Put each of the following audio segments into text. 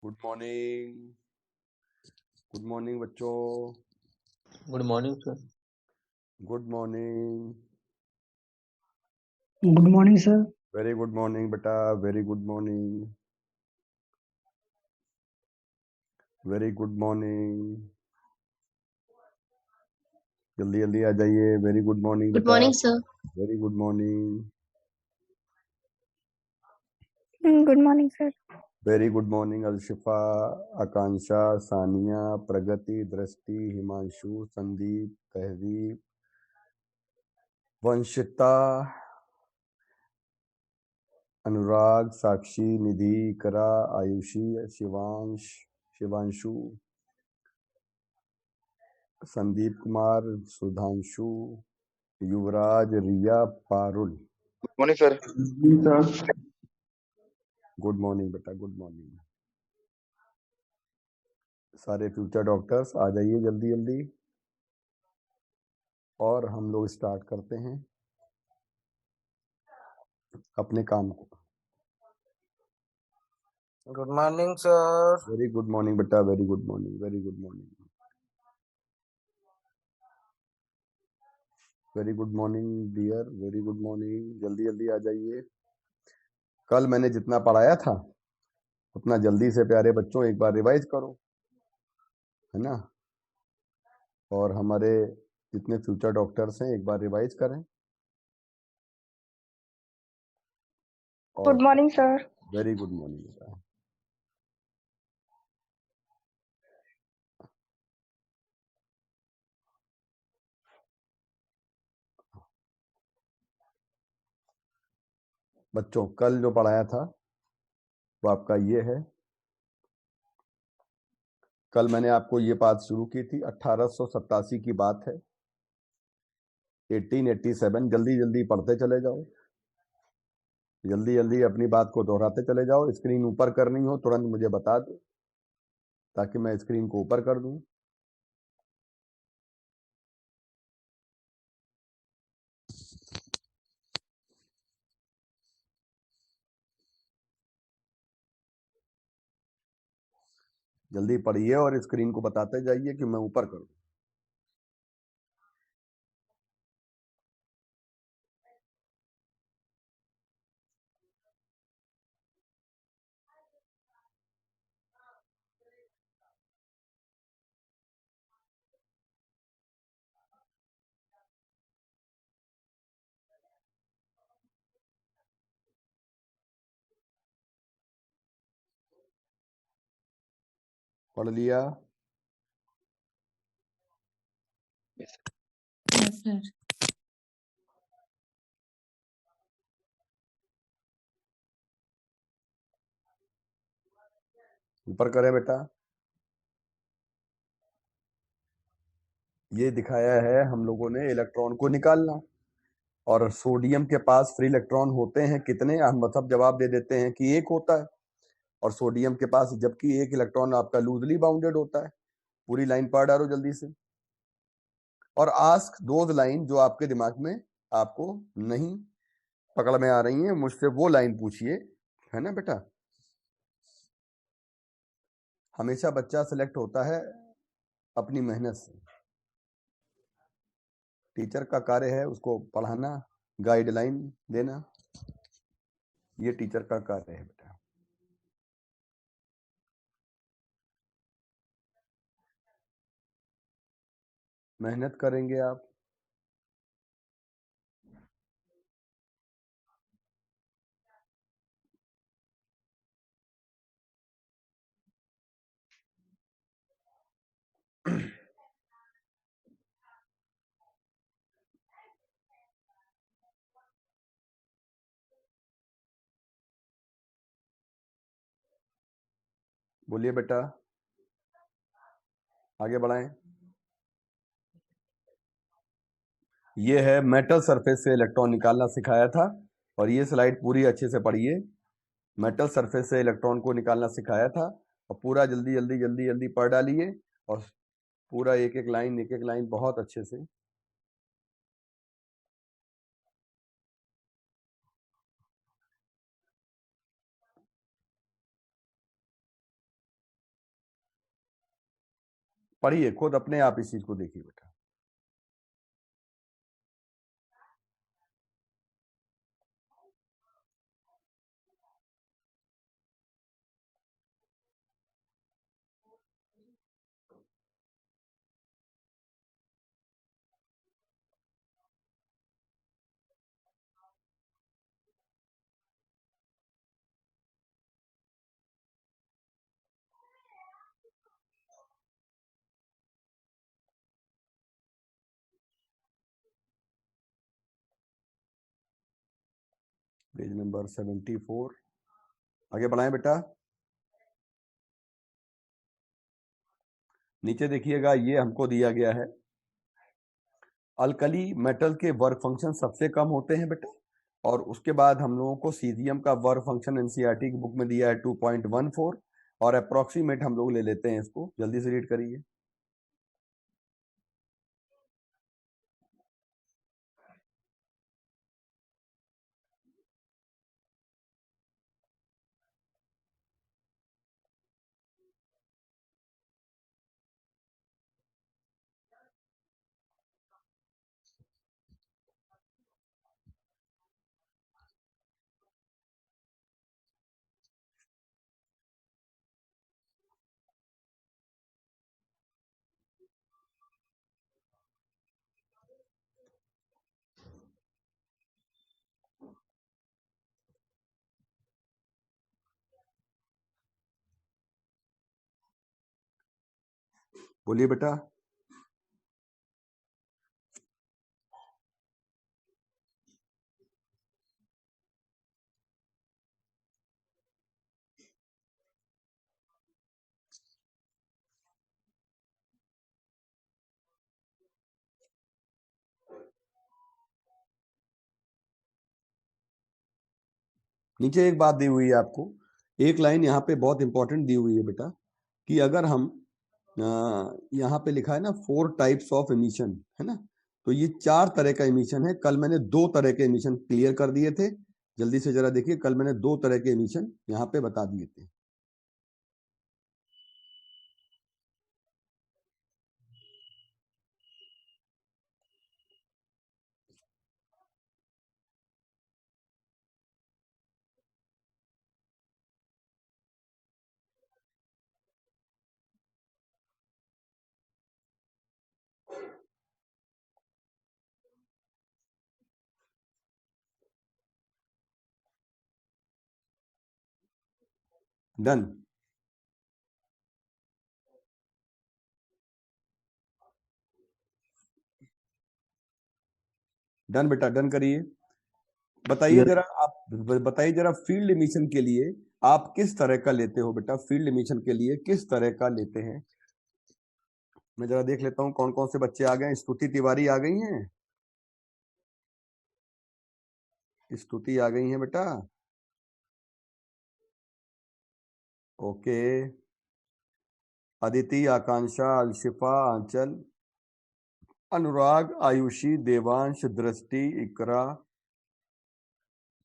Good morning. Good morning बच्चों। Good morning sir. Good morning. Good morning sir. Very good morning बेटा। Very good morning. Very good morning. जल्दी जल्दी आ जाइए। Very good morning good बेटा। Morning sir. Very good morning. Good morning sir. Very good morning Alshifa, Akanksha, Sania, Pragati, Drishti, Himanshu, Sandeep, Tahdeep, Vanshita, Anurag, Sakshi, Nidhi, करा, Ayushi, Shivanshu, Sandeep Kumar, Sudhanshu, Yuvraj, Riya, Parul. Good morning sir. Good morning बेटा। Good morning. सारे future doctors आ जाइए जल्दी जल्दी और हम लोग स्टार्ट करते हैं अपने काम को। Good morning sir. Very good morning बेटा। Very good morning. Very good morning. Very good morning dear. Very good morning. जल्दी जल्दी आ जाइए। कल मैंने जितना पढ़ाया था उतना जल्दी से प्यारे बच्चों एक बार रिवाइज करो, है ना। और हमारे जितने फ्यूचर डॉक्टर्स हैं एक बार रिवाइज करें। Good morning sir. Very good morning बेटा। बच्चों कल जो पढ़ाया था वो आपका ये है। कल मैंने आपको ये बात शुरू की थी, 1887 की बात है। 1887। जल्दी जल्दी पढ़ते चले जाओ, जल्दी जल्दी अपनी बात को दोहराते चले जाओ। स्क्रीन ऊपर करनी हो तुरंत मुझे बता दो ताकि मैं स्क्रीन को ऊपर कर दूं। जल्दी पढ़िए और स्क्रीन को बताते जाइए कि मैं ऊपर कर दूं। पढ़ लिया? Yes sir. ऊपर करें बेटा। ये दिखाया है हम लोगों ने इलेक्ट्रॉन को निकालना, और सोडियम के पास फ्री इलेक्ट्रॉन होते हैं कितने, हम मतलब जवाब दे देते हैं कि एक होता है। और सोडियम के पास जबकि एक इलेक्ट्रॉन आपका लूजली बाउंडेड होता है। पूरी लाइन पढ़ डालो जल्दी से। और आस्क दोज लाइन जो आपके दिमाग में आपको नहीं पकड़ में आ रही हैं, मुझसे वो लाइन पूछिए, है ना बेटा। हमेशा बच्चा सिलेक्ट होता है अपनी मेहनत से। टीचर का कार्य है उसको पढ़ाना, गाइडलाइन देना, ये टीचर का कार्य है बेटा। मेहनत करेंगे आप। बोलिए बेटा, आगे बढ़ाएं। ये है मेटल सरफेस से इलेक्ट्रॉन निकालना सिखाया था, और ये स्लाइड पूरी अच्छे से पढ़िए। मेटल सरफेस से इलेक्ट्रॉन को निकालना सिखाया था, और पूरा जल्दी जल्दी जल्दी जल्दी पढ़ डालिए, और पूरा एक एक लाइन बहुत अच्छे से। पढ़िए, खुद अपने आप इस चीज को देखिए बेटा। पेज नंबर 74, आगे बढ़ाएं बेटा। नीचे देखिएगा, ये हमको दिया गया है अल्कली मेटल के वर्क फंक्शन सबसे कम होते हैं बेटा, और उसके बाद हम लोगों को सीजियम का वर्क फंक्शन एनसीईआरटी की बुक में दिया है 2.14, और अप्रोक्सीमेट हम लोग ले लेते हैं इसको। जल्दी से रीड करिए। बोलिए बेटा। नीचे एक बात दी हुई है आपको, एक लाइन यहाँ पे बहुत इंपॉर्टेंट दी हुई है बेटा, कि अगर हम यहाँ पे लिखा है ना 4 टाइप्स ऑफ एमिशन, है ना, तो ये 4 तरह का एमिशन है। कल मैंने 2 तरह के एमिशन क्लियर कर दिए थे। जल्दी से जरा देखिए, कल मैंने 2 तरह के एमिशन यहाँ पे बता दिए थे। डन। डन बेटा, डन करिए। बताइए जरा, आप बताइए जरा, फील्ड एमिशन के लिए आप किस तरह का लेते हो बेटा? फील्ड एमिशन के लिए किस तरह का लेते हैं? मैं जरा देख लेता हूँ कौन कौन से बच्चे आ गए। स्तुति तिवारी आ गई हैं, स्तुति आ गई हैं बेटा। ओके। अदिति, आकांक्षा, अलशिफा, आंचल, अनुराग, आयुषी, देवांश, दृष्टि, इकरा,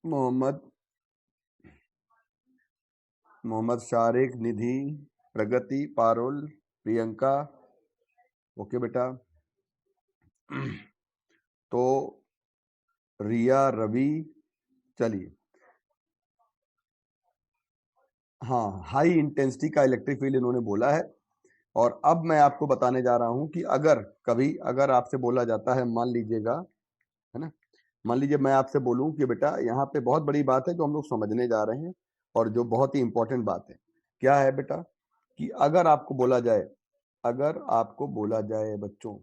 मोहम्मद, शारिक, निधि, प्रगति, पारुल, प्रियंका। ओके बेटा। तो रिया, रवि, चलिए। हाँ, हाई इंटेंसिटी का इलेक्ट्रिक फील्ड इन्होंने बोला है। और अब मैं आपको बताने जा रहा हूं कि अगर आपसे बोला जाता है, मान लीजिएगा, है ना, मान लीजिए मैं आपसे बोलूं कि बेटा यहाँ पे बहुत बड़ी बात है जो हम लोग समझने जा रहे हैं, और जो बहुत ही इंपॉर्टेंट बात है। क्या है बेटा? कि अगर आपको बोला जाए बच्चों,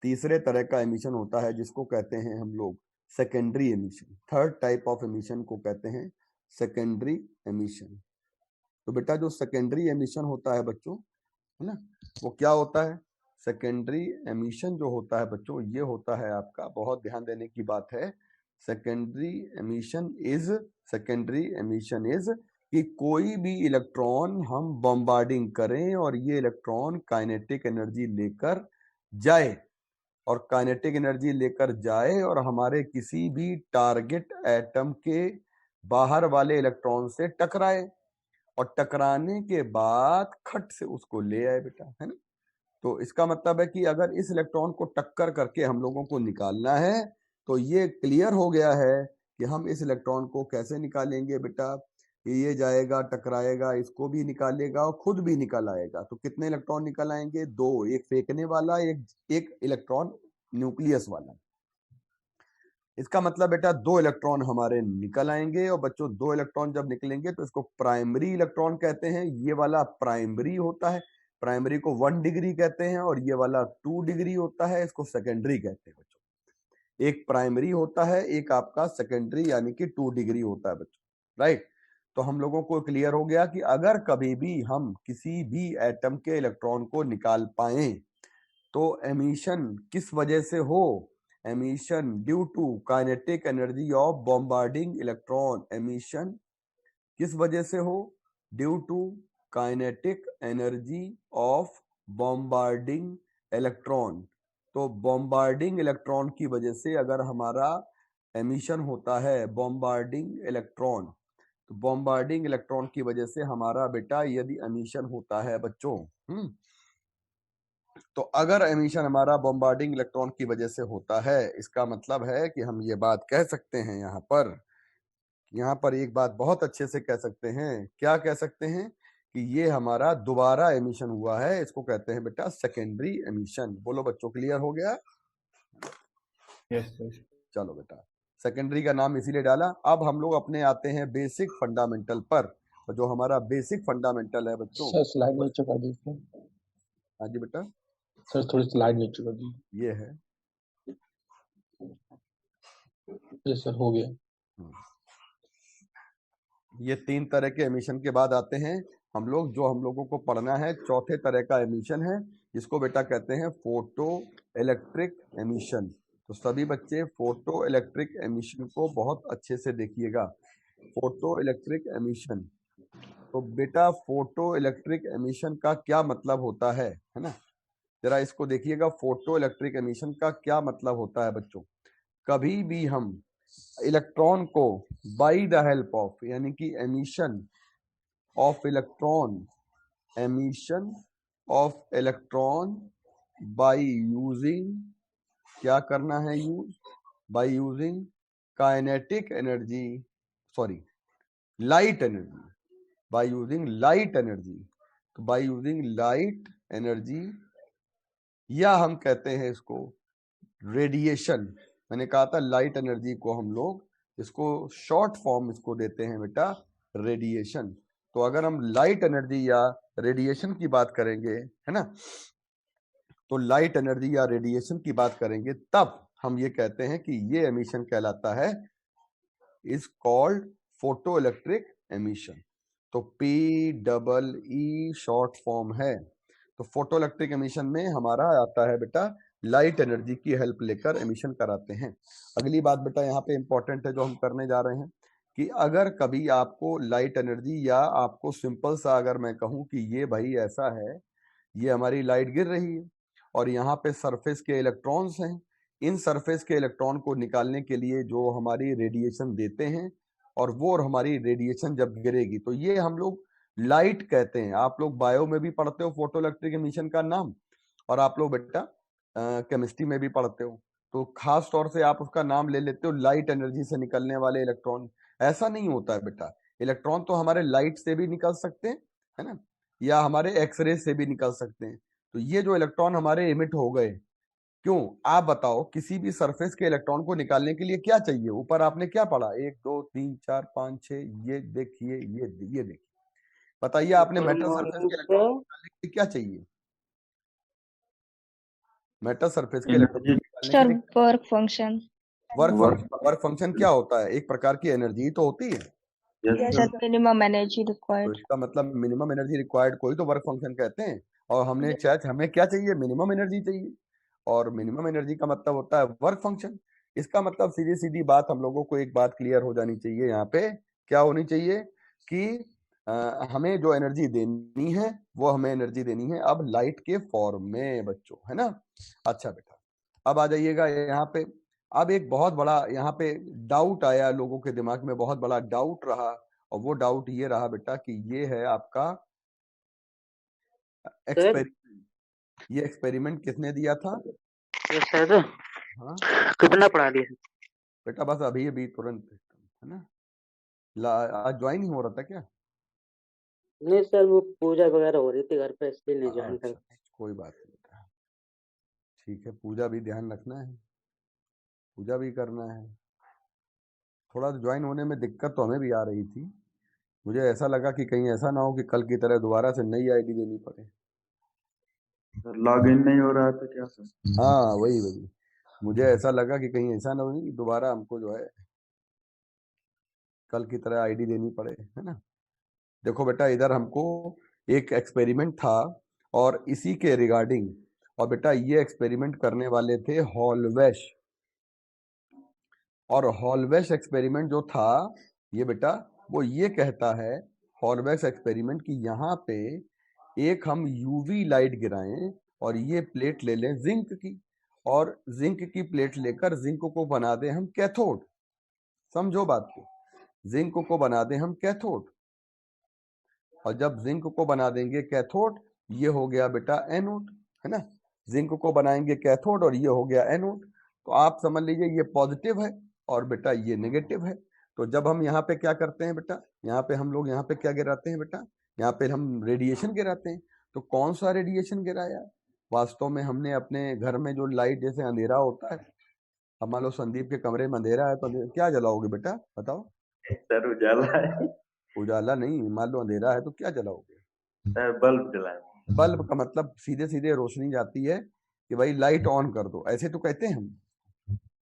तीसरे तरह का एमिशन होता है जिसको कहते हैं हम लोग secondary emission. Third type of emission को कहते हैं सेकेंडरी एमिशन। तो बेटा जो सेकेंडरी एमिशन होता है बच्चों, है ना, वो क्या होता है? सेकेंडरी एमिशन जो होता है बच्चों, ये होता है आपका, बहुत ध्यान देने की बात है, सेकेंडरी एमिशन इज कि कोई भी इलेक्ट्रॉन हम बॉम्बार्डिंग करें और ये इलेक्ट्रॉन काइनेटिक एनर्जी लेकर जाए, और हमारे किसी भी टारगेट एटम के बाहर वाले इलेक्ट्रॉन से टकराए, और टकराने के बाद खट से उसको ले आए बेटा, है ना। तो इसका मतलब है कि अगर इस इलेक्ट्रॉन को टक्कर करके हम लोगों को निकालना है तो ये क्लियर हो गया है कि हम इस इलेक्ट्रॉन को कैसे निकालेंगे बेटा। ये जाएगा, टकराएगा, इसको भी निकालेगा और खुद भी निकल आएगा। तो कितने इलेक्ट्रॉन निकल आएंगे? 2, एक फेंकने वाला, एक इलेक्ट्रॉन न्यूक्लियस वाला। इसका मतलब बेटा 2 इलेक्ट्रॉन हमारे निकल आएंगे। और बच्चों 2 इलेक्ट्रॉन जब निकलेंगे तो इसको प्राइमरी इलेक्ट्रॉन कहते हैं। ये वाला प्राइमरी होता है, प्राइमरी को 1 डिग्री कहते हैं, और ये वाला 2 डिग्री होता है, इसको सेकेंडरी कहते हैं बच्चों। एक प्राइमरी होता है, एक आपका सेकेंडरी यानी कि 2 डिग्री होता है बच्चों, राइट। तो हम लोगों को क्लियर हो गया कि अगर कभी भी हम किसी भी एटम के इलेक्ट्रॉन को निकाल पाए तो एमिशन किस वजह से हो? Emission due to kinetic energy of bombarding electron. Emission किस वजह से हो? Due to kinetic energy of bombarding electron. तो बॉम्बार्डिंग इलेक्ट्रॉन की वजह से अगर हमारा एमिशन होता है बॉम्बार्डिंग इलेक्ट्रॉन, तो बॉम्बार्डिंग इलेक्ट्रॉन की वजह से हमारा बेटा यदि एमिशन होता है बच्चों, तो अगर एमिशन हमारा बॉम्बार्डिंग इलेक्ट्रॉन की वजह से होता है, इसका मतलब है कि हम ये बात कह सकते हैं यहाँ पर एक बात बहुत अच्छे से कह सकते हैं। क्या कह सकते हैं? कि ये हमारा दोबारा एमिशन हुआ है। इसको कहते हैं बेटा सेकेंडरी एमिशन। बोलो बच्चों, क्लियर हो गया? Yes sir. चलो बेटा, सेकेंडरी का नाम इसीलिए डाला। अब हम लोग अपने आते हैं बेसिक फंडामेंटल पर। तो जो हमारा बेसिक फंडामेंटल है बच्चों, सर स्लाइड नीचे कर दीजिए। हाँ जी बेटा, सर थोड़ी स्लाइड नीचे कर दीजिए। ये है। यस सर, हो गया। ये 3 तरह के एमिशन के बाद आते हैं हम लोगों को पढ़ना है चौथे तरह का एमिशन है, जिसको बेटा कहते हैं फोटो इलेक्ट्रिक एमिशन। तो सभी बच्चे फोटो इलेक्ट्रिक एमिशन को बहुत अच्छे से देखिएगा। फोटो इलेक्ट्रिक एमिशन, तो बेटा फोटो इलेक्ट्रिक एमिशन का क्या मतलब होता है ना? जरा इसको देखिएगा, फोटो इलेक्ट्रिक एमिशन का क्या मतलब होता है बच्चों। कभी भी हम इलेक्ट्रॉन को बाय द हेल्प ऑफ, यानी कि emission of electron, emission of electron by using, क्या करना है? Use by using kinetic energy, sorry light energy, by using light energy. तो बाय यूजिंग लाइट एनर्जी, या हम कहते हैं इसको रेडिएशन। मैंने कहा था लाइट एनर्जी को हम लोग इसको शॉर्ट फॉर्म इसको देते हैं बेटा रेडिएशन। तो अगर हम लाइट एनर्जी या रेडिएशन की बात करेंगे, है ना, तो लाइट एनर्जी या रेडिएशन की बात करेंगे, तब हम ये कहते हैं कि ये एमिशन कहलाता है, is called photo electric emission. तो PEE शॉर्ट फॉर्म है। तो फोटो इलेक्ट्रिक एमिशन में हमारा आता है बेटा लाइट एनर्जी की हेल्प लेकर एमिशन कराते हैं। अगली बात बेटा यहाँ पे इंपॉर्टेंट है जो हम करने जा रहे हैं, कि अगर कभी आपको लाइट एनर्जी, या आपको सिंपल सा अगर मैं कहूँ कि ये भाई ऐसा है, ये हमारी लाइट गिर रही है और यहाँ पे सरफेस के इलेक्ट्रॉन्स हैं, इन सरफेस के इलेक्ट्रॉन को निकालने के लिए जो हमारी रेडिएशन देते हैं, और वो हमारी रेडिएशन जब गिरेगी तो ये हम लोग लाइट कहते हैं। आप लोग बायो में भी पढ़ते हो फोटो इलेक्ट्रिक एमिशन का नाम, और आप लोग बेटा केमिस्ट्री में भी पढ़ते हो, तो खास तौर से आप उसका नाम ले लेते हो लाइट एनर्जी से निकलने वाले इलेक्ट्रॉन। ऐसा नहीं होता है बेटा, इलेक्ट्रॉन तो हमारे लाइट से भी निकल सकते हैं, है ना, या हमारे एक्सरे से भी निकल सकते हैं। तो ये जो इलेक्ट्रॉन हमारे इमिट हो गए, क्यों आप बताओ, किसी भी सरफेस के इलेक्ट्रॉन को निकालने के लिए क्या चाहिए? ऊपर आपने क्या पढ़ा? 1 2 3 4 5 6, ये देखिए, ये देखिए, बताइए आपने मेटल सरफेस के इलेक्ट्रॉन को निकालने के लिए क्या चाहिए? मेटल सरफेस के इलेक्ट्रॉन को निकालने के लिए वर्क फंक्शन। वर्क फंक्शन क्या होता है? एक प्रकार की एनर्जी तो होती है। Minimum energy required. तो इसका मतलब मिनिमम एनर्जी रिक्वायर्ड को ही तो वर्क फंक्शन कहते हैं। और हमने चैट, हमें क्या चाहिए? मिनिमम एनर्जी चाहिए, और मिनिमम एनर्जी का मतलब होता है वर्क फंक्शन। इसका मतलब सीधी सीधी बात, हम लोगों को एक बात क्लियर हो जानी चाहिए यहाँ पे, क्या होनी चाहिए कि हमें जो एनर्जी देनी है वो हमें एनर्जी देनी है अब लाइट के फॉर्म में बच्चों, है ना। अच्छा बेटा, अब आ जाइएगा यहाँ पे। अब एक बहुत बड़ा यहाँ पे डाउट आया लोगों के दिमाग में, बहुत बड़ा डाउट रहा, और वो डाउट ये रहा बेटा कि ये है आपका एक्सपेरिमेंट। ये एक्सपेरिमेंट किसने दिया था? Yes sir. हाँ कितना पढ़ा दिया? बेटा बस अभी अभी तुरंत, है ना? आज ज्वाइन ही हो रहा था क्या? नहीं सर, वो पूजा वगैरह हो रही थी घर पे, इसलिए नहीं ज्वाइन कर। अच्छा कोई बात नहीं बेटा, ठीक है। पूजा भी ध्यान रखना है, पूजा भी करना है। थोड़ा ज्वाइन होने में दिक्कत तो हमें भी आ रही थी। मुझे ऐसा लगा कि कहीं ऐसा ना हो कि कल की तरह दोबारा से नई आईडी देनी पड़े। लॉग इन नहीं हो रहा था क्या सर? हाँ वही वही, मुझे ऐसा लगा कि कहीं ऐसा ना हो कि दोबारा हमको जो है कल की तरह आईडी देनी पड़े, है ना? देखो बेटा इधर हमको एक एक्सपेरिमेंट था और इसी के रिगार्डिंग, और बेटा ये एक्सपेरिमेंट करने वाले थे हॉलवेश, और हॉलवेश एक्सपेरिमेंट जो था ये बेटा वो ये कहता है, हॉलवेश एक्सपेरिमेंट की यहाँ पे एक हम यूवी लाइट गिराएं और ये प्लेट ले लें जिंक की, और जिंक की प्लेट लेकर जिंक को बना दें हम कैथोड। समझो बात को, जिंक को बना दें हम कैथोड, और जब जिंक को बना देंगे कैथोड, ये हो गया बेटा एनोड, है ना? जिंक को बनाएंगे कैथोड और ये हो गया एनोड। तो आप समझ लीजिए ये पॉजिटिव है और बेटा ये नेगेटिव है। तो जब हम यहाँ पे क्या करते हैं बेटा, यहाँ पे हम लोग यहाँ पे क्या गिराते हैं बेटा, यहाँ पे हम रेडिएशन गिराते हैं। तो कौन सा रेडिएशन गिराया? वास्तव में हमने अपने घर में जो लाइट जैसे अंधेरा होता है, अब मान लो संदीप के कमरे में अंधेरा है तो क्या जलाओगे बेटा, बताओ? सर उजाला है। उजाला नहीं, मान लो अंधेरा है तो क्या जलाओगे? सर बल्ब जलाए। बल्ब का मतलब सीधे सीधे रोशनी जाती है कि भाई लाइट ऑन कर दो, ऐसे तो कहते हैं हम,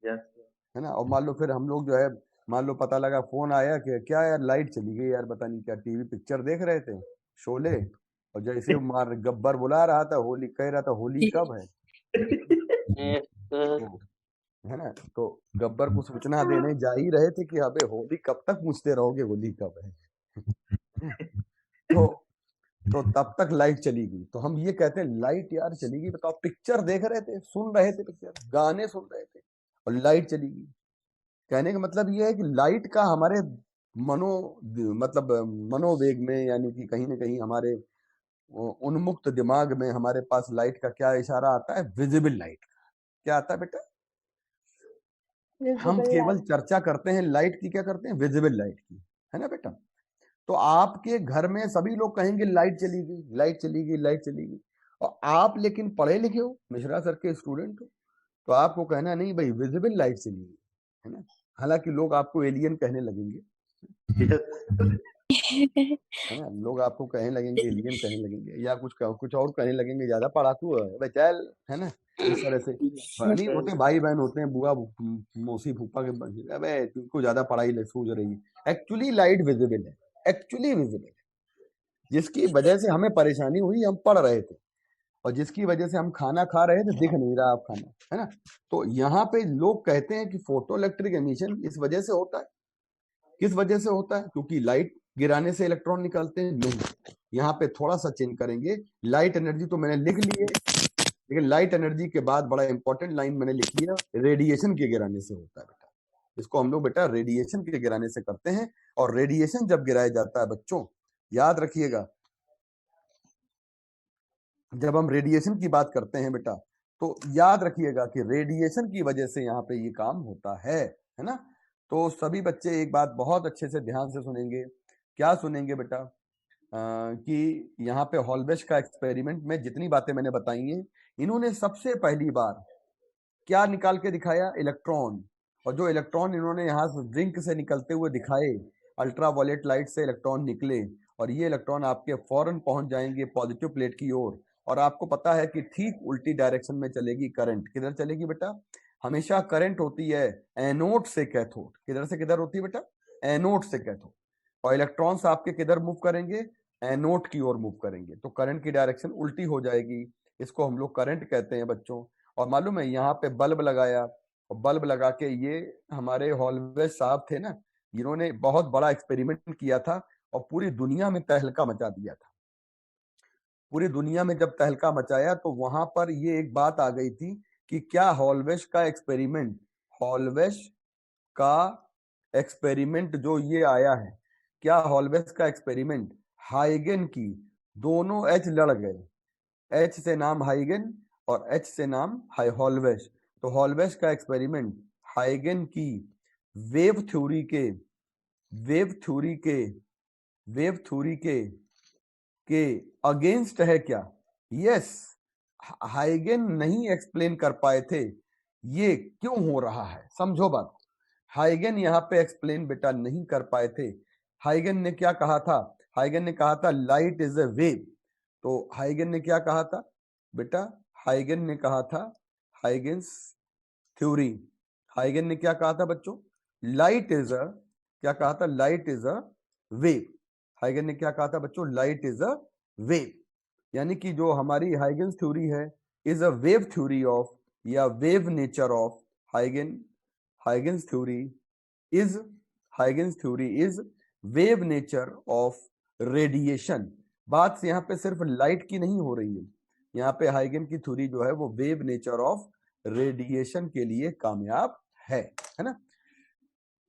यस है ना? और मान लो फिर हम लोग जो है, मान लो पता लगा फोन आया कि क्या यार लाइट चली गई यार, पता नहीं क्या, टीवी पिक्चर देख रहे थे शोले, और जैसे मार गब्बर बुला रहा था, होली कह रहा था होली कब है, तो है ना? तो गब्बर को सूचना देने जा ही रहे थे कि अबे होली कब तक पूछते रहोगे, होली कब है? तो तब तक लाइट चली गई। तो हम ये कहते हैं लाइट यार चली गई, बताओ, पिक्चर देख रहे थे, सुन रहे थे पिक्चर, गाने सुन रहे थे और लाइट चली गई। कहने का मतलब ये है कि लाइट का हमारे मनो मतलब मनोवेग में, यानी कि कहीं ना कहीं हमारे उन्मुक्त दिमाग में हमारे पास लाइट का क्या इशारा आता है? विजिबल लाइट का। क्या आता है बेटा? हम केवल चर्चा करते हैं लाइट की, क्या करते हैं? विजिबल लाइट की, है ना बेटा? तो आपके घर में सभी लोग कहेंगे लाइट चली गई, लाइट चली गई, लाइट चली गई, और आप लेकिन पढ़े लिखे हो, मिश्रा सर के स्टूडेंट हो, तो आपको कहना नहीं भाई विजिबल लाइट चली गई, है ना? हालांकि लोग आपको एलियन कहने लगेंगे, है ना? लोग आपको कहने लगेंगे एलियन कहने लगेंगे, या कुछ और कहने लगेंगे, ज्यादा पढ़ाकू है भाई चल, है ना? इस तरह से नहीं होते, भाई बहन होते हैं, बुआ मौसी फूफा के, अबे तुमको ज्यादा पढ़ाई सूझ रही है। एक्चुअली लाइट विजिबल है, एक्चुअली विजिबल है, जिसकी वजह से हमें परेशानी हुई, हम पढ़ रहे थे, और जिसकी वजह से हम खाना खा रहे थे, दिख नहीं रहा आप खाना, है ना? तो यहाँ पे लोग कहते हैं कि फोटो इलेक्ट्रिक एमिशन इस वजह से होता है। किस वजह से होता है? क्योंकि लाइट गिराने से इलेक्ट्रॉन निकलते हैं? नहीं, यहाँ पे थोड़ा सा चेंज करेंगे। लाइट एनर्जी तो मैंने लिख ली है, लेकिन लाइट एनर्जी के बाद बड़ा इंपॉर्टेंट लाइन मैंने लिख लिया, रेडिएशन के गिराने से होता है बेटा। इसको हम लोग बेटा रेडिएशन के गिराने से करते हैं, और रेडिएशन जब गिराया जाता है बच्चों, याद रखिएगा, जब हम रेडिएशन की बात करते हैं बेटा, तो याद रखिएगा कि रेडिएशन की वजह से यहाँ पे ये काम होता है ना? तो सभी बच्चे एक बात बहुत अच्छे से ध्यान से सुनेंगे। क्या सुनेंगे बेटा? कि यहाँ पे हॉलवेश का एक्सपेरिमेंट में जितनी बातें मैंने बताई हैं, इन्होंने सबसे पहली बार क्या निकाल के दिखाया? इलेक्ट्रॉन। और जो इलेक्ट्रॉन इन्होंने यहाँ से जिंक से निकलते हुए दिखाए, अल्ट्रावायलेट लाइट से इलेक्ट्रॉन निकले, और ये इलेक्ट्रॉन आपके फौरन पहुंच जाएंगे पॉजिटिव प्लेट की ओर, और आपको पता है कि ठीक उल्टी डायरेक्शन में चलेगी करंट। किधर चलेगी बेटा? हमेशा करंट होती है एनोड से कैथोड। किधर से किधर होती है बेटा? एनोड से कैथोड। और इलेक्ट्रॉन्स आपके किधर मूव करेंगे? एनोड की ओर मूव करेंगे, तो करंट की डायरेक्शन उल्टी हो जाएगी। इसको हम लोग करंट कहते हैं बच्चों। और मालूम है यहाँ पे बल्ब लगाया, और बल्ब लगा के ये हमारे हॉलवेश साहब थे ना, इन्होंने बहुत बड़ा एक्सपेरिमेंट किया था और पूरी दुनिया में तहलका मचा दिया था। पूरी दुनिया में जब तहलका मचाया तो वहां पर ये एक बात आ गई थी कि क्या हॉलवेश का एक्सपेरिमेंट जो ये आया है, क्या हॉलवेश का एक्सपेरिमेंट हाइगन की दोनों एच लड़ गए, H से नाम हाइगन और H से नाम हॉलवेश। तो हॉलवेश का एक्सपेरिमेंट हाइगन की वेव थ्योरी के अगेंस्ट है क्या? यस, हाइगन नहीं एक्सप्लेन कर पाए थे ये क्यों हो रहा है। समझो बात, हाइगन यहाँ पे एक्सप्लेन बेटा नहीं कर पाए थे। हाइगन ने क्या कहा था? हाइगन ने कहा था लाइट इज अ वेव। तो हाइगन ने क्या कहा था बेटा? हाइगन ने कहा था हाइगन्स थ्योरी। हाइगन ने क्या कहा था बच्चों? लाइट इज अ, क्या कहा था? Light is a wave. हाइगन ने क्या कहा था बच्चों? Light is a wave. यानी कि जो हमारी हाइगन्स थ्योरी है is a wave theory of या वेव नेचर ऑफ हाइगन। Huygens theory is wave nature of radiation. बात यहाँ पे सिर्फ लाइट की नहीं हो रही है, यहाँ पे हाइगन की थ्योरी जो है वो वेव नेचर ऑफ रेडिएशन के लिए कामयाब है ना।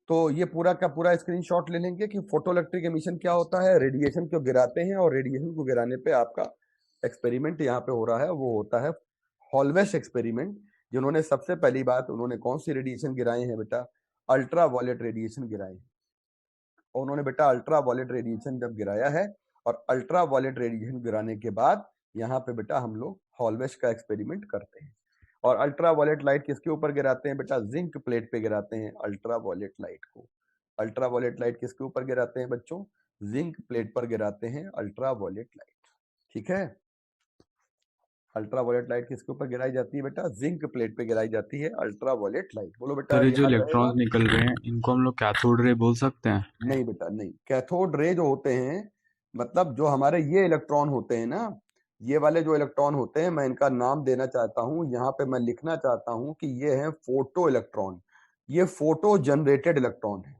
तो ये पूरा का पूरा स्क्रीनशॉट ले लेंगे कि फोटोइलेक्ट्रिक एमिशन क्या होता है, रेडिएशन को गिराते हैं और रेडिएशन को गिराने पे आपका एक्सपेरिमेंट यहाँ पे हो रहा है वो होता है हॉलवेश एक्सपेरिमेंट। जिन्होंने सबसे पहली बात उन्होंने कौन सी रेडिएशन गिराए हैं बेटा? अल्ट्रा वायलेट रेडिएशन गिराए। और उन्होंने बेटा अल्ट्रा वायलेट रेडिएशन जब गिराया है और अल्ट्रा वायलेट रेडिएशन गिराने के बाद यहाँ पे बेटा हम लोग हॉलवेश का एक्सपेरिमेंट करते हैं। और अल्ट्रा वायलेट लाइट किसके ऊपर गिराते हैं बेटा? जिंक प्लेट पे गिराते हैं अल्ट्रा वायलेट लाइट को। अल्ट्रा वायलेट लाइट किसके ऊपर गिराते हैं बच्चों? जिंक प्लेट पर गिराते हैं अल्ट्रा वायलेट लाइट। ठीक है, अल्ट्रा वायलेट लाइट किसके ऊपर गिराई जाती है बेटा? जिंक प्लेट पे गिराई जाती है अल्ट्रा वायलेट लाइट। बोलो बेटा सर ये जो याद इलेक्ट्रॉन्स रहेगा? निकल रहे हैं इनको हम लोग कैथोड रे बोल सकते हैं? नहीं बेटा नहीं, कैथोड रे जो होते हैं मतलब जो हमारे ये इलेक्ट्रॉन होते हैं ना, ये वाले जो इलेक्ट्रॉन होते हैं मैं इनका नाम देना चाहता हूं, यहाँ पे मैं लिखना चाहता हूं कि ये है फोटो इलेक्ट्रॉन। ये फोटो जनरेटेड इलेक्ट्रॉन है।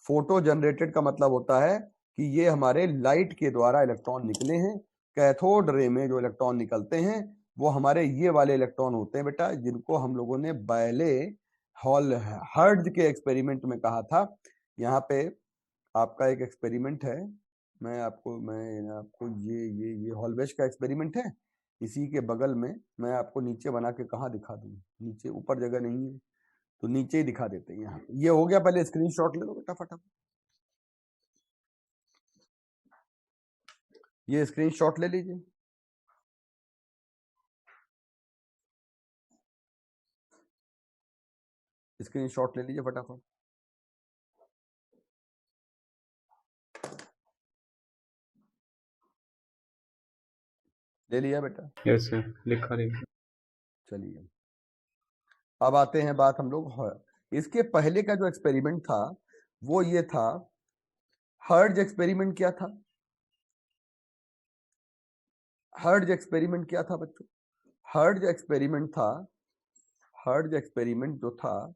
फोटो जनरेटेड का मतलब होता है कि ये हमारे लाइट के द्वारा इलेक्ट्रॉन निकले हैं। कैथोड रे में जो इलेक्ट्रॉन निकलते हैं वो हमारे ये वाले इलेक्ट्रॉन होते हैं बेटा, जिनको हम लोगों ने पहले हर्ट्ज के एक्सपेरिमेंट में कहा था। यहाँ पे आपका एक एक्सपेरिमेंट है, मैं आपको ये हॉलवेश का एक्सपेरिमेंट है। इसी के बगल में मैं आपको नीचे बना के कहाँ दिखा दूं? नीचे ऊपर जगह नहीं है तो नीचे ही दिखा देते हैं। यहाँ ये हो गया, पहले स्क्रीनशॉट ले लो बेटा फटाफट। ये स्क्रीनशॉट ले लीजिए। स्क्रीनशॉट ले लीजिए फटाफट। ले लिया बेटा? यस सर, लिखा रही। चलिए अब आते हैं बात हम लोग इसके पहले का जो एक्सपेरिमेंट था वो ये था। हर्ट्ज एक्सपेरिमेंट क्या था? हर्ट्ज एक्सपेरिमेंट क्या था बच्चों? हर्ट्ज एक्सपेरिमेंट जो था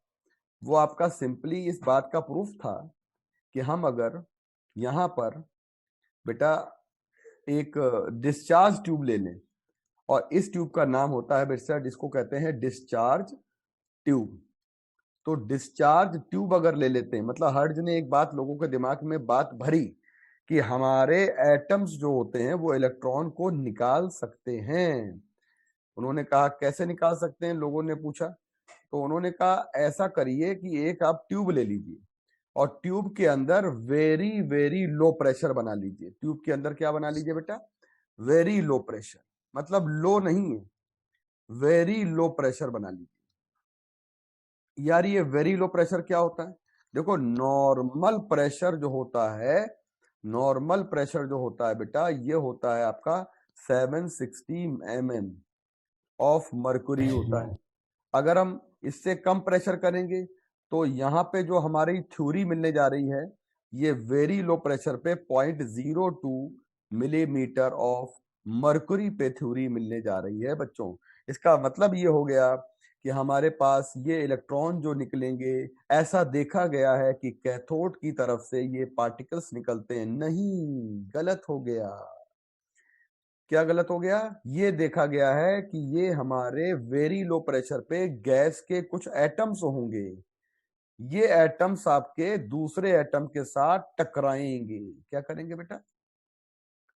वो आपका सिंपली इस बात का प्रूफ था कि हम अगर यहाँ पर बेटा एक डिस्चार्ज ट्यूब ले लें और इस ट्यूब का नाम होता है बेटा, जिसको कहते हैं डिस्चार्ज ट्यूब। तो डिस्चार्ज ट्यूब अगर ले लेते हैं, मतलब हर्ट्ज ने एक बात लोगों के दिमाग में बात भरी कि हमारे एटम्स जो होते हैं वो इलेक्ट्रॉन को निकाल सकते हैं। उन्होंने कहा कैसे निकाल सकते हैं? लोगों ने पूछा तो उन्होंने कहा ऐसा करिए कि एक आप ट्यूब ले लीजिए और ट्यूब के अंदर वेरी वेरी लो प्रेशर बना लीजिए। ट्यूब के अंदर क्या बना लीजिए बेटा? वेरी लो प्रेशर, मतलब लो नहीं है, वेरी लो प्रेशर बना लीजिए। यार ये वेरी लो प्रेशर क्या होता है? देखो नॉर्मल प्रेशर जो होता है बेटा ये होता है आपका 760 mm ऑफ मर्क्यूरी होता है। अगर हम इससे कम प्रेशर करेंगे तो यहाँ पे जो हमारी थ्योरी मिलने जा रही है ये वेरी लो प्रेशर पे 0.02 मिलीमीटर ऑफ मर्क्यूरी पे थ्योरी मिलने जा रही है बच्चों। इसका मतलब ये हो गया कि हमारे पास ये इलेक्ट्रॉन जो निकलेंगे, ऐसा देखा गया है कि कैथोड की तरफ से ये पार्टिकल्स निकलते हैं। नहीं, गलत हो गया। क्या गलत हो गया? ये देखा गया है कि ये हमारे वेरी लो प्रेशर पे गैस के कुछ एटम्स होंगे, ये एटम्स आपके दूसरे एटम के साथ टकराएंगे। क्या करेंगे बेटा?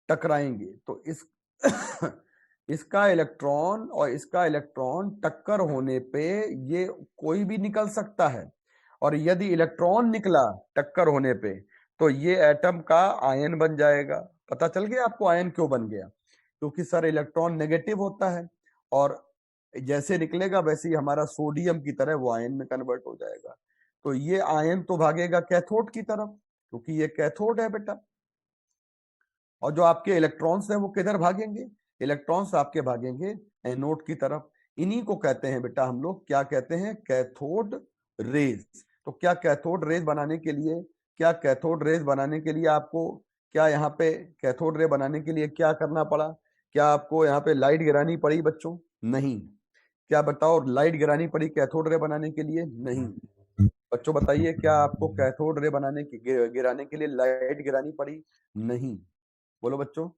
टकराएंगे। तो इस इसका इलेक्ट्रॉन और इसका इलेक्ट्रॉन टक्कर होने पे ये कोई भी निकल सकता है, और यदि इलेक्ट्रॉन निकला टक्कर होने पे तो ये एटम का आयन बन जाएगा। पता चल गया आपको आयन क्यों बन गया? क्योंकि सर इलेक्ट्रॉन नेगेटिव होता है और जैसे निकलेगा वैसे ही हमारा सोडियम की तरह वो आयन में कन्वर्ट हो जाएगा। तो ये आयन तो भागेगा कैथोड की तरफ, क्योंकि ये कैथोड है बेटा। और जो आपके इलेक्ट्रॉन्स हैं वो किधर भागेंगे? इलेक्ट्रॉन्स आपके भागेंगे एनोड की तरफ। इन्हीं को कहते हैं बेटा हम लोग, क्या कहते हैं? Cathode rays. तो क्या कैथोड रेज बनाने के लिए, आपको क्या यहाँ पे कैथोड रे बनाने के लिए क्या करना पड़ा? क्या आपको यहाँ पे लाइट गिरानी पड़ी बच्चों? नहीं। क्या बताओ, लाइट गिरानी पड़ी कैथोड रे बनाने के लिए? नहीं। बच्चों बताइए, क्या आपको कैथोड रे बनाने की गिराने के लिए लाइट गिरानी पड़ी? नहीं। बोलो बच्चों।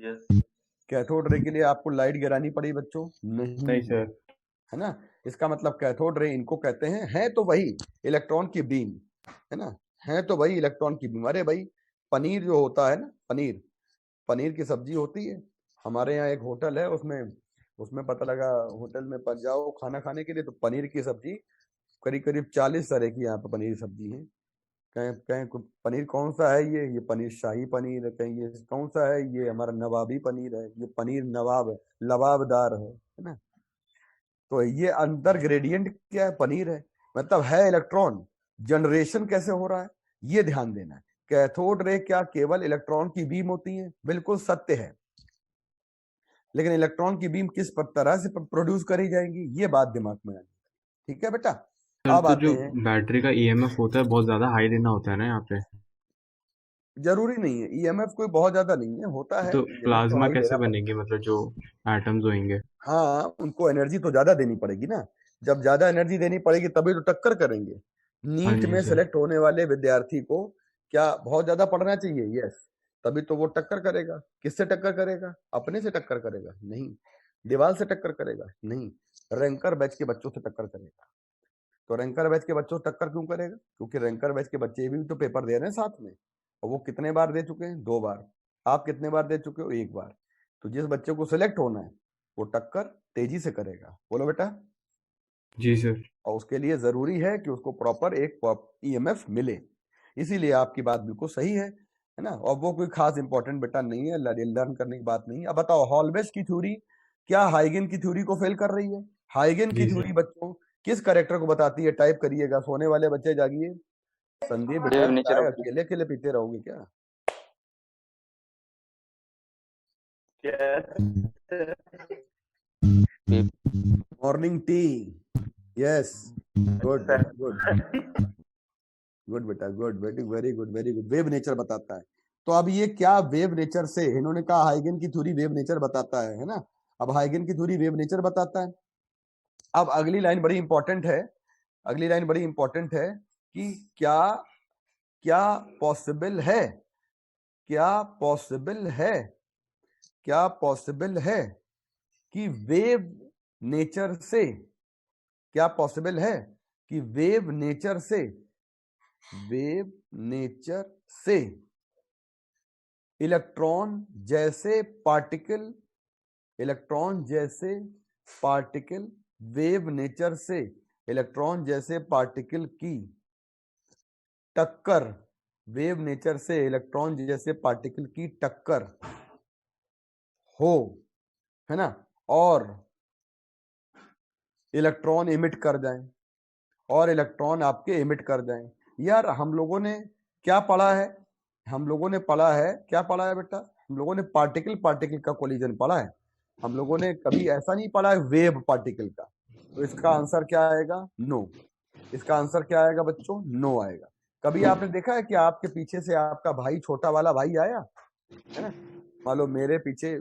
यस कैथोड रे के लिए आपको लाइट गिरानी पड़ी बच्चों? नहीं सर। है ना? इसका मतलब कैथोड रे इनको कहते हैं, है तो वही इलेक्ट्रॉन की बीम, है ना, है तो वही इलेक्ट्रॉन की बीम। अरे भाई पनीर जो होता है ना, पनीर की सब्जी होती है। हमारे यहाँ एक होटल है, उसमें पता लगा होटल में जाओ खाना खाने के लिए तो पनीर की सब्जी करीब करीब 40 तरह की यहाँ पे पनीर की सब्जी है। कहीं पनीर कौन सा है? ये पनीर शाही पनीर है, कहीं ये कौन सा है? ये हमारा नवाबी पनीर है, ये पनीर नवाब है, लबाबदार है ना। तो ये अंदर ग्रेडियंट क्या है? पनीर है, मतलब है इलेक्ट्रॉन। जनरेशन कैसे हो रहा है ये ध्यान देना है। कैथोड रे क्या केवल इलेक्ट्रॉन की बीम होती है? बिल्कुल सत्य है, लेकिन इलेक्ट्रॉन की बीम किस तरह से प्रोड्यूस करी जाएंगी ये बात दिमाग में आनी। ठीक है बेटा। अब तो आते जो हैं, बैटरी का ईएमएफ होता है बहुत ज्यादा हाई देना होता है ना यहाँ पे? जरूरी नहीं है ईएमएफ कोई बहुत ज्यादा नहीं है, होता है तो EMF प्लाज्मा हाई कैसे देना पड़ता बनेंगे, मतलब जो एटम्स होंगे? है। हाँ, उनको एनर्जी तो ज्यादा देनी पड़ेगी ना। जब ज्यादा एनर्जी देनी पड़ेगी तभी तो टक्कर करेंगे। हाँ नीट जी में सर। सेलेक्ट होने वाले विद्यार्थी को क्या बहुत ज्यादा पढ़ना चाहिए? यस। तभी तो वो टक्कर करेगा। किससे टक्कर करेगा? अपने से टक्कर करेगा? नहीं। दीवार से टक्कर करेगा? नहीं। रैंकर बैच के बच्चों से टक्कर करेगा। तो रैंकर बैच के बच्चों से टक्कर क्यों करेगा? क्योंकि रैंकर बैच के बच्चे भी तो पेपर दे रहे हैं साथ में, और वो कितने बार दे चुके हैं? 2 बार। आप कितने बार दे चुके हो? 1 बार। तो जिस बच्चे को सिलेक्ट होना है वो टक्कर तेजी से करेगा। बोलो बेटा। जी सर। और उसके लिए जरूरी है कि उसको प्रॉपर एक ईएमएफ मिले। इसीलिए आपकी बात बिल्कुल सही है ना। और वो कोई खास इंपॉर्टेंट बेटा नहीं है, लर्न करने की बात नहीं है। अब बताओ, हॉलबेस की थ्योरी क्या हाइगन की थ्योरी को फेल कर रही है? हाइगन की जी थ्योरी सर। बच्चों किस कैरेक्टर को बताती है? टाइप करिएगा, सोने वाले बच्चे जागिए। संदीप बेटा, वेव नेचर चाय ऑफ अकेले अकेले पीते रहोगे क्या? Morning tea. Yes, good good good बेटा, good, very very good, very good. Wave nature बताता है। तो अब ये क्या वेव नेचर से, इन्होंने कहा हाइगन की थ्योरी वेव नेचर बताता है ना। अब हाइगन की थ्योरी वेव नेचर बताता है। अब अगली लाइन बड़ी इंपॉर्टेंट है, अगली लाइन बड़ी इंपॉर्टेंट है कि क्या क्या पॉसिबल है, क्या पॉसिबल है, क्या पॉसिबल है कि वेव नेचर से, क्या पॉसिबल है कि वेव नेचर से इलेक्ट्रॉन जैसे पार्टिकल, इलेक्ट्रॉन जैसे पार्टिकल, वेव नेचर से इलेक्ट्रॉन जैसे पार्टिकल की टक्कर, वेव नेचर से इलेक्ट्रॉन जैसे पार्टिकल की टक्कर हो, है ना, और इलेक्ट्रॉन इमिट कर जाएं, और इलेक्ट्रॉन आपके इमिट कर जाएं। यार हम लोगों ने क्या पढ़ा है? हम लोगों ने पढ़ा है, क्या पढ़ा है बेटा? हम लोगों ने पार्टिकल पार्टिकल का कोलिजन पढ़ा है। हम लोगों ने कभी ऐसा नहीं पढ़ा है वेव पार्टिकल का। तो इसका आंसर क्या आएगा? नो। इसका आंसर क्या आएगा बच्चों? नो आएगा। कभी आपने देखा है कि आपके पीछे से आपका भाई, छोटा वाला भाई आया है ना, मान लो मेरे पीछे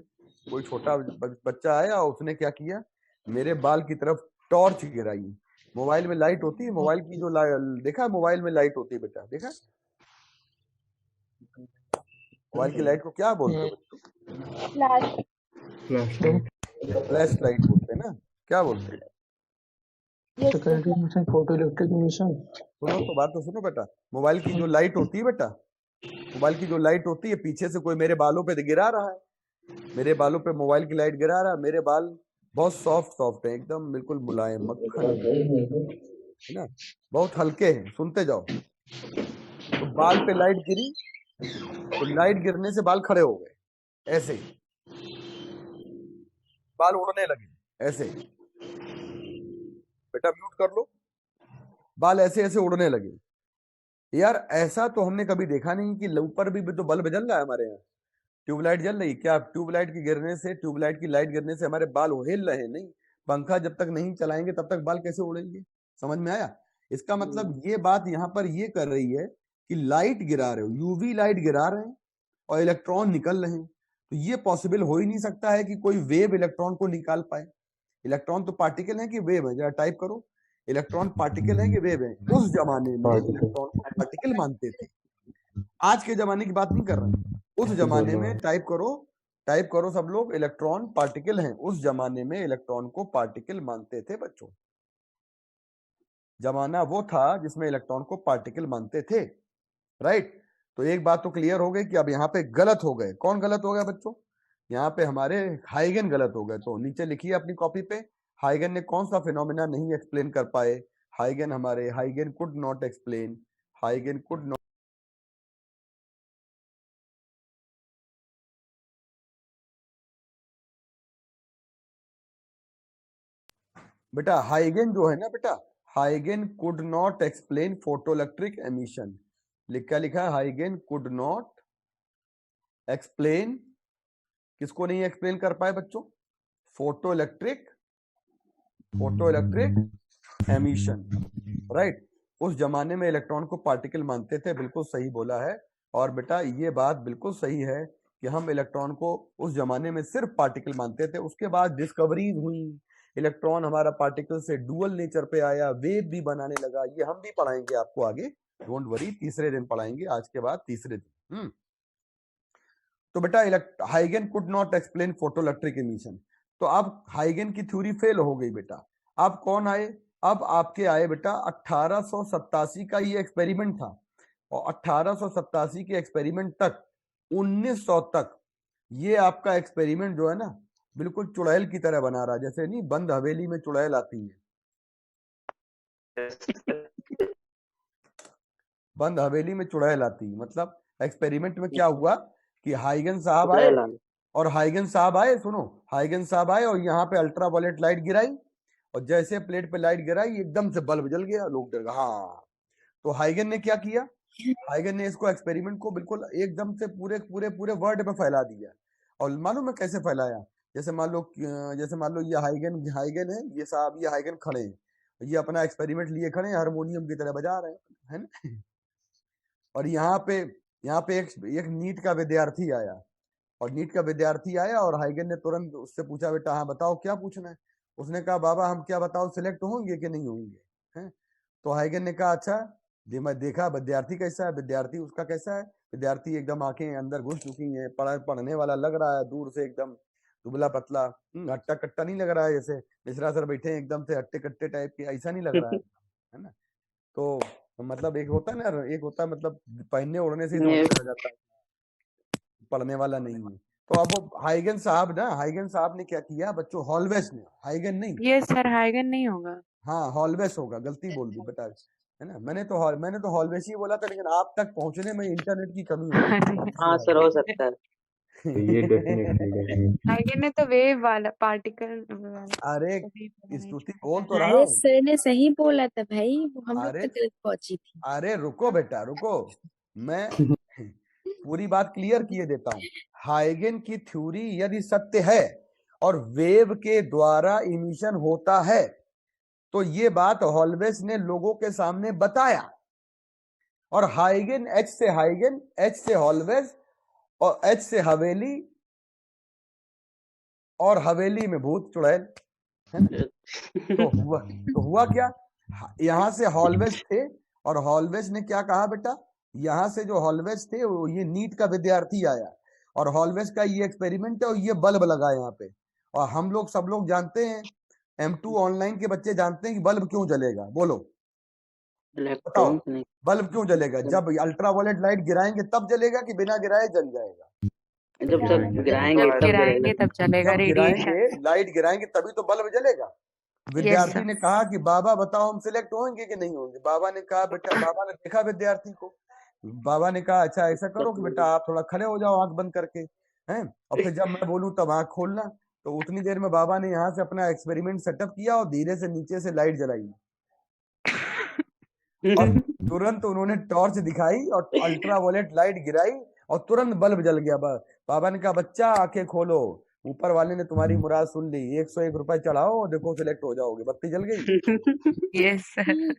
कोई छोटा बच्चा आया और उसने क्या किया, मेरे बाल की तरफ टॉर्च गिराई। मोबाइल में लाइट होती है, मोबाइल की जो देखा, मोबाइल में लाइट होती है बेटा, देखा मोबाइल की लाइट को क्या बोलते हैं बच्चों? फ्लैश लाइट बोलते हैं ना, क्या बोलते हैं? Photo electric emission. सुनो तो, बात तो सुनो बेटा। मोबाइल की जो लाइट होती है बेटा, मोबाइल की जो लाइट होती है, पीछे से कोई मेरे बालों पे गिरा रहा है, मेरे बालों पे मोबाइल की लाइट गिरा रहा, मेरे बाल बहुत सॉफ्ट है, एकदम बिल्कुल मुलायम मक्खन है ना, बहुत हल्के हैं। सुनते जाओ। तो बाल पे लाइट गिरी, तो लाइट गिरने से बाल खड़े हो गए, ऐसे बाल उड़ने लगे, ऐसे। बेटा म्यूट कर लो। बाल ऐसे ऐसे उड़ने लगे। यार ऐसा तो हमने कभी देखा नहीं कि ऊपर भी तो बल्ब जल रहा है हमारे यहाँ, ट्यूबलाइट जल रही। क्या ट्यूबलाइट की गिरने से, ट्यूबलाइट की लाइट गिरने से हमारे बाल हिल रहे? नहीं। पंखा जब तक नहीं चलाएंगे तब तक बाल कैसे उड़ेंगे? समझ में आया? इसका मतलब ये बात यहाँ पर ये कर रही है कि लाइट गिरा रहे हो, यूवी लाइट गिरा रहे हैं और इलेक्ट्रॉन निकल रहे हैं। तो ये पॉसिबल हो ही नहीं सकता है कि कोई वेव इलेक्ट्रॉन को निकाल पाए। इलेक्ट्रॉन तो पार्टिकल है कि वेव है? जरा टाइप करो, इलेक्ट्रॉन पार्टिकल है कि वेव है? उस जमाने में इलेक्ट्रॉन को पार्टिकल मानते थे। आज के जमाने की बात नहीं कर रहा, उस जमाने में। टाइप करो सब लोग, इलेक्ट्रॉन पार्टिकल हैं। उस जमाने में इलेक्ट्रॉन को पार्टिकल मानते थे बच्चों। जमाना वो था जिसमें इलेक्ट्रॉन को पार्टिकल मानते थे, राइट? तो एक बात तो क्लियर हो गई कि अब यहाँ पे गलत हो गए। कौन गलत हो गया बच्चों? यहाँ पे हमारे हाइगन गलत हो गए। तो नीचे लिखिए अपनी कॉपी पे, हाइगन ने कौन सा फिनोमेना नहीं एक्सप्लेन कर पाए? हाइगन could not explain, हाइगन could not. बेटा हाइगन जो है ना बेटा, हाइगन could not explain photoelectric emission. क्या लिखा है? हाइगन कुड नॉट एक्सप्लेन, किसको नहीं एक्सप्लेन कर पाए बच्चों? Photoelectric emission, right? उस जमाने में इलेक्ट्रॉन को पार्टिकल मानते थे, बिल्कुल सही बोला है। और बेटा ये बात बिल्कुल सही है कि हम इलेक्ट्रॉन को उस जमाने में सिर्फ पार्टिकल मानते थे। उसके बाद डिस्कवरीज हुई, इलेक्ट्रॉन हमारा पार्टिकल से डुअल नेचर पे आया, वेव भी बनाने लगा। ये हम भी पढ़ाएंगे आपको आगे, डोंट वरी, तीसरे दिन पढ़ाएंगे, आज के बाद तीसरे दिन। तो बेटा हाइगन could not explain photoelectric emission. तो अब हाइगन की थ्योरी फेल हो गई बेटा। अब कौन आए? अब आपके आए बेटा 1887 का ये एक्सपेरिमेंट था, और 1887 के एक्सपेरिमेंट तक 1900 तक ये आपका एक्सपेरिमेंट जो है ना, बिल्कुल चुड़ैल की तरह बना रहा, जैसे नहीं बंद हवेली में चुड़ैल आती है। बंद हवेली में चुड़ैल आती है, मतलब एक्सपेरिमेंट में क्या हुआ कि हाइगन साहब आए, और हाइगन साहब आए, सुनो, हाइगन साहब आए और यहाँ पे अल्ट्रावायलेट लाइट गिराई, और जैसे प्लेट पे लाइट गिराई एकदम से बल्ब जल गया। लोग डर गए। हाँ, तो हाइगन ने क्या किया? हाइगन ने इसको एक्सपेरिमेंट को बिल्कुल एकदम से पूरे पूरे पूरे वर्ल्ड में फैला दिया। और मालूम है कैसे फैलाया? जैसे मान लो ये हाइगन है, ये साहब, ये हाइगन खड़े हैं, ये अपना एक्सपेरिमेंट लिए खड़े हैं, हारमोनियम की तरह बजा रहे हैं, है ना? और यहाँ पे एक नीट का विद्यार्थी आया, और हाइगन ने तुरंत उससे पूछा, बेटा हाँ बताओ क्या पूछना है? उसने कहा, बाबा हम क्या बताओ, सिलेक्ट होंगे कि नहीं होंगे? हैं? तो हाइगन ने कहा, अच्छा मैं देखा विद्यार्थी कैसा है, विद्यार्थी उसका कैसा है? विद्यार्थी एकदम आंखें अंदर घुस चुकी हैं, पढ़ने वाला लग रहा है, दूर से एकदम दुबला पतला, हट्टा कट्टा नहीं लग रहा है, जैसे मिश्रा सर बैठे हैं एकदम से हट्टे कट्टे टाइप के, ऐसा नहीं लग रहा है ना? तो मतलब एक होता है ना, एक होता है मतलब पहनने ओढ़ने से ही समझ जाता है, पढ़ने वाला नहीं है। तो अब वो हाइगन साहब ने क्या किया बच्चों? हॉलवेस ने, हाइगन नहीं, ये सर हाइगन नहीं होगा। हाँ हॉलवेस होगा, गलती बोल दी बेटा, है ना? मैंने तो हॉलवेस ही बोला था, लेकिन आप तक पहुंचने में इंटरनेट की कमी होगी। हाँ सर, हो सकता है। ये डेफिनेटली हाइगन ने तो वेव वाला पार्टिकल अरे स्तुति बोल तो रहा अरे हूँ। सर ने सही बोला था भाई, वो हम लोग अरे तक गलत पहुंची थी। अरे रुको बेटा रुको, मैं पूरी बात क्लियर किए देता हूँ। हाइगन की थ्योरी यदि सत्य है और वेव के द्वारा इमिशन होता है, तो ये बात हॉलवेस ने लोगों के सामने बताया। और हाइगन, एच से हॉलवेस, और एच से हवेली, और हवेली में भूत चुड़ैल, है ना? तो हुआ क्या? यहां से हॉलवेस थे, और हॉलवेस ने क्या कहा बेटा? यहां से जो हॉलवेस थे, वो ये नीट का विद्यार्थी आया, और हॉलवेस का ये एक्सपेरिमेंट है, और ये बल्ब लगा यहाँ पे। और हम लोग सब लोग जानते हैं, M2 ऑनलाइन के बच्चे जानते हैं कि बल्ब क्यों जलेगा? बोलो बताओ, बल्ब क्यों जलेगा? जब अल्ट्रावायलेट लाइट गिराएंगे तब जलेगा कि बिना गिराए जल जाएगा? जब सब गिराएंगे गिराएंगे जब तब गिराएंगे जलेगा। तब चलेगा जब रेडिएशन। गिराएंगे, लाइट गिराएंगे तभी तो बल्ब जलेगा। यस विद्यार्थी सर। ने कहा कि बाबा बताओ हम सिलेक्ट होंगे कि नहीं होंगे। बाबा ने कहा बेटा, बाबा ने देखा विद्यार्थी को, बाबा ने कहा अच्छा ऐसा करो कि बेटा आप थोड़ा खड़े हो जाओ आंख बंद करके, हैं, और फिर जब मैं बोलूं तब आंख खोलना। तो उतनी देर में बाबा ने यहाँ से अपना एक्सपेरिमेंट सेटअप किया और धीरे से नीचे से लाइट जलाई और तुरंत उन्होंने टॉर्च दिखाई और अल्ट्रावायलेट लाइट गिराई और तुरंत बल्ब जल गया। बाबा ने कहा बच्चा आंखें खोलो, ऊपर वाले ने तुम्हारी मुराद सुन ली, 101 रुपए चढ़ाओ और देखो सिलेक्ट हो जाओगे। बत्ती जल गई। Yes sir.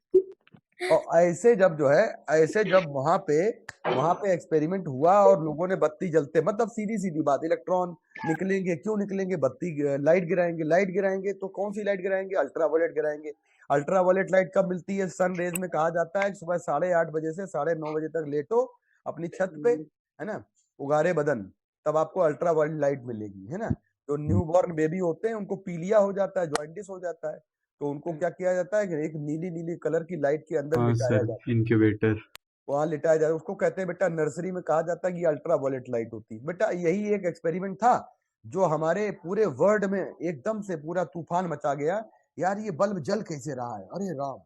और ऐसे जब जो है, ऐसे जब वहां पे एक्सपेरिमेंट हुआ और लोगों ने बत्ती जलते, मतलब सीधी सीधी बात, इलेक्ट्रॉन निकलेंगे, क्यों निकलेंगे, बत्ती लाइट गिराएंगे तो कौन सी लाइट गिराएंगे, अल्ट्रावायलेट गिराएंगे। अल्ट्रावायलेट लाइट कब मिलती है, सन रेज में। कहा जाता है सुबह 8:30 बजे से 9:30 बजे तक लेटो अपनी छत पे, है ना, उगारे बदन, तब आपको अल्ट्रावायलेट लाइट मिलेगी, है ना। जो न्यू बॉर्न बेबी होते हैं उनको पीलिया हो जाता है, जॉइंटिस हो जाता है, तो उनको क्या किया जाता है कि एक नीली नीली कलर की लाइट के अंदर हाँ लिटाया सर, जाता है, इनक्यूबेटर। वहां लिटाया जाता है। उसको कहते हैं बेटा, नर्सरी में कहा जाता है कि अल्ट्रावायलेट लाइट होती है। बेटा यही एक एक्सपेरिमेंट था जो हमारे पूरे वर्ल्ड में एकदम से पूरा तूफान मचा गया। यार ये बल्ब जल कैसे रहा है, अरे राम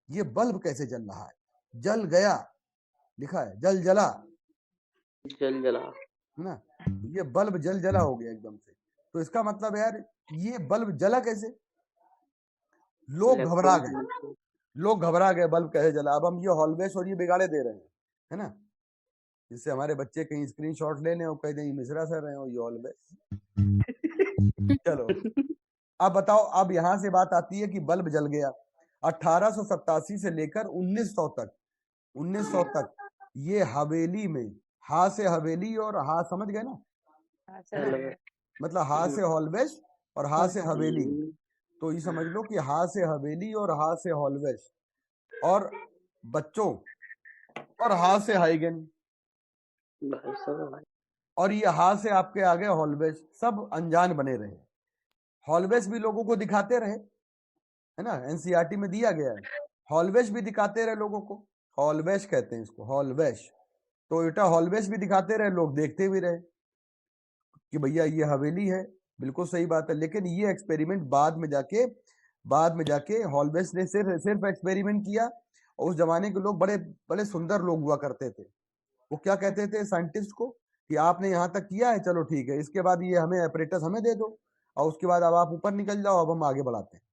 ये बल्ब कैसे जल रहा है, जल गया, लिखा है जल जला, जल जला। है ना, ये बल्ब जल जला हो गया एकदम से। तो इसका मतलब यार ये बल्ब जला कैसे, लोग घबरा गए, लोग घबरा गए बल्ब कैसे जला। अब हम ये हॉलवेस और ये बिगाड़े दे रहे हैं, है ना, जिससे हमारे बच्चे कहीं स्क्रीनशॉट ले लें और कह दें मिश्रा सर रहे हो ये हॉलवेस। चलो अब बताओ, अब यहां से बात आती है कि बल्ब जल गया। 1887 से लेकर 1900 तक ये हवेली में, हा से हवेली और हा समझ गए ना, हाँ सर। मतलब हा से हॉलवेस और हा से हवेली, तो ये समझ लो कि हा से हवेली और हा से हॉलवेस और बच्चों और हा से हाइगन भाई साहब और ये हा से आपके आगे हॉलवेस, सब अनजान बने रहे। हॉलवेस भी लोगों को दिखाते रहे, है ना, एनसीईआरटी में दिया गया है, हॉलवेस भी दिखाते रहे लोगों को, हॉलवेस कहते हैं इसको, हॉलवेस। तो बेटा हॉलवेस भी दिखाते रहे, लोग देखते भी रहे कि भैया ये हवेली है, बिल्कुल सही बात है। लेकिन ये एक्सपेरिमेंट बाद में जाके हॉलवेस ने सिर्फ एक्सपेरिमेंट किया। और उस जमाने के लोग बड़े बड़े सुंदर लोग हुआ करते थे। वो क्या कहते थे साइंटिस्ट को कि आपने यहाँ तक किया है, चलो ठीक है, इसके बाद ये हमें ऑपरेटर्स हमें दे दो और उसके बाद अब आप ऊपर निकल जाओ, अब हम आगे बढ़ाते हैं।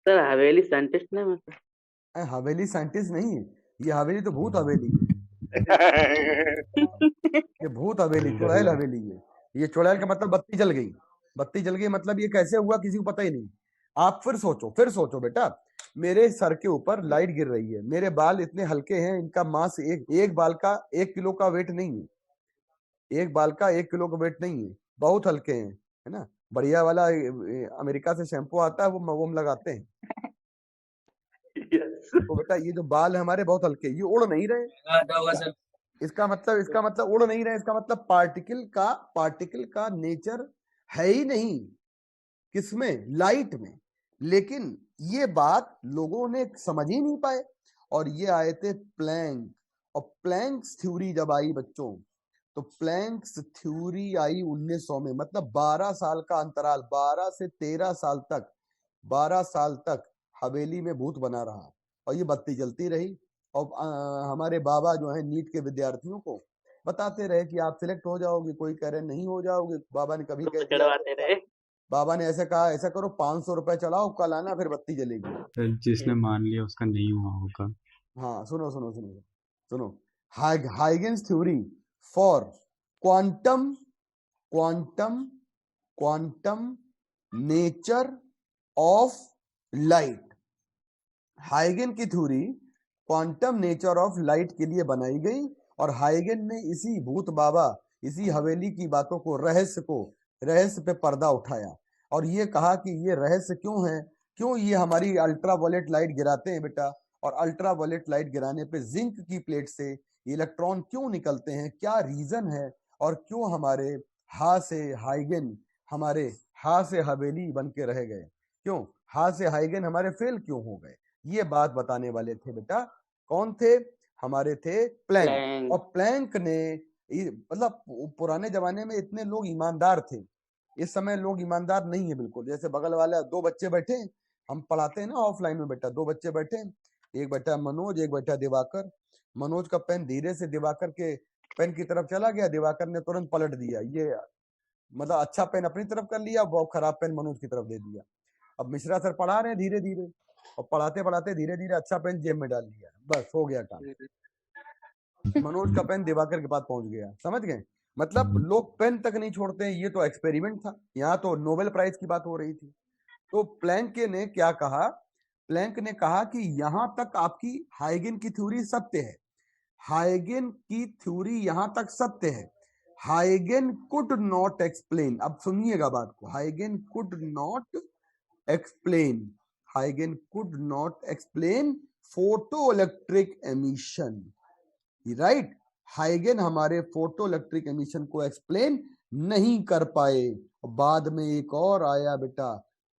सर हवेली साइंटिस्ट ने मतलब हवेली साइंटिस्ट नहीं है, ये हवेली तो भूत हवेली है, ये भूत हवेली, चुड़ैल हवेली है। ये चुड़ैल का मतलब बत्ती जल गई, बत्ती जल गई मतलब ये कैसे हुआ किसी को पता ही नहीं। आप फिर सोचो बेटा, मेरे सर के ऊपर लाइट गिर रही है, मेरे बाल इतने हल्के हैं, इनका मास एक बाल का 1 किलो का वेट नहीं है, एक बाल का 1 किलो का वेट नहीं है, बहुत हल्के हैं, है ना। बढ़िया वाला अमेरिका से शैम्पू आता है वो हम लगाते हैं। तो बेटा ये जो बाल है हमारे बहुत हल्के, ये उड़ नहीं रहे, इसका मतलब उड़ नहीं रहे, इसका मतलब पार्टिकल का नेचर है ही नहीं किसमें, लाइट में। लेकिन ये बात लोगों ने समझ ही नहीं पाए और ये आए थे प्लैंक। और प्लैंक्स थ्योरी जब आई बच्चों, तो प्लैंक्स थ्योरी आई 1900 में, मतलब 12 साल का अंतराल, 12 से 13 साल तक, 12 साल तक हवेली में भूत बना रहा और ये बत्ती जलती रही। और हमारे बाबा जो है नीट के विद्यार्थियों को बताते रहे कि आप सिलेक्ट हो जाओगे, कोई कह रहे नहीं हो जाओगे। बाबा ने कभी कह दिया, बाबा ने ऐसा कहा, ऐसा करो 500 रुपए चलाओ, कल आना फिर बत्ती जलेगी। जिसने मान लिया उसका नहीं हुआ होगा। हाँ सुनो, Huygens theory for quantum nature of light. हाइगेन की theory quantum nature of light के लिए बनाई गई और हाइगेन ने इसी भूत बाबा, इसी हवेली की बातों को, रहस्य पे पर्दा उठाया और ये कहा कि ये रहस्य क्यों है, क्यों ये हमारी अल्ट्रावायलेट लाइट गिराते हैं बेटा, और अल्ट्रावायलेट लाइट गिराने पे जिंक की प्लेट से इलेक्ट्रॉन क्यों निकलते हैं, क्या रीजन है, और क्यों हमारे हा से हाइगेन, हमारे हा से हवेली बन के रह गए, क्यों हा से हाइगेन हमारे फेल क्यों हो गए। ये बात बताने वाले थे बेटा, कौन थे, हमारे थे प्लैंक। प्लैंक। और प्लैंक ने मतलब पुराने जमाने में इतने लोग ईमानदार थे, इस समय लोग ईमानदार नहीं है बिल्कुल। जैसे बगल वाला दो बच्चे बैठे, हम पढ़ाते हैं ना ऑफलाइन में बेटा, दो बच्चे बैठे, एक बैठा मनोज, एक बैठा दिवाकर। मनोज का पेन धीरे से दिवाकर के पेन की तरफ चला गया, दिवाकर ने तुरंत पलट दिया। ये मतलब अच्छा पेन अपनी तरफ कर लिया, बहुत खराब पेन मनोज की तरफ दे दिया। अब मिश्रा सर पढ़ा रहे हैं धीरे धीरे, और पढ़ाते पढ़ाते धीरे धीरे अच्छा पेन जेब में डाल लिया, बस हो गया काम। मनोज का पेन दिवाकर के पास पहुंच गया, समझ गए? मतलब लोग पेन तक नहीं छोड़ते हैं। ये तो एक्सपेरिमेंट था, यहाँ तो नोबेल प्राइज की बात हो रही थी। तो प्लैंक ने क्या कहा? प्लैंक ने कहा कि यहां तक आपकी हाइगेन की थ्योरी सत्य है, हाइगेन की थ्योरी यहां तक सत्य है। हाइगेन कुड नॉट एक्सप्लेन, अब सुनिएगा बात को, हाइगेन could not explain, हाइगेन could not explain photo electric emission, right? हाइगेन हमारे फोटो इलेक्ट्रिक एमिशन को एक्सप्लेन नहीं कर पाए। बाद में एक और आया बेटा,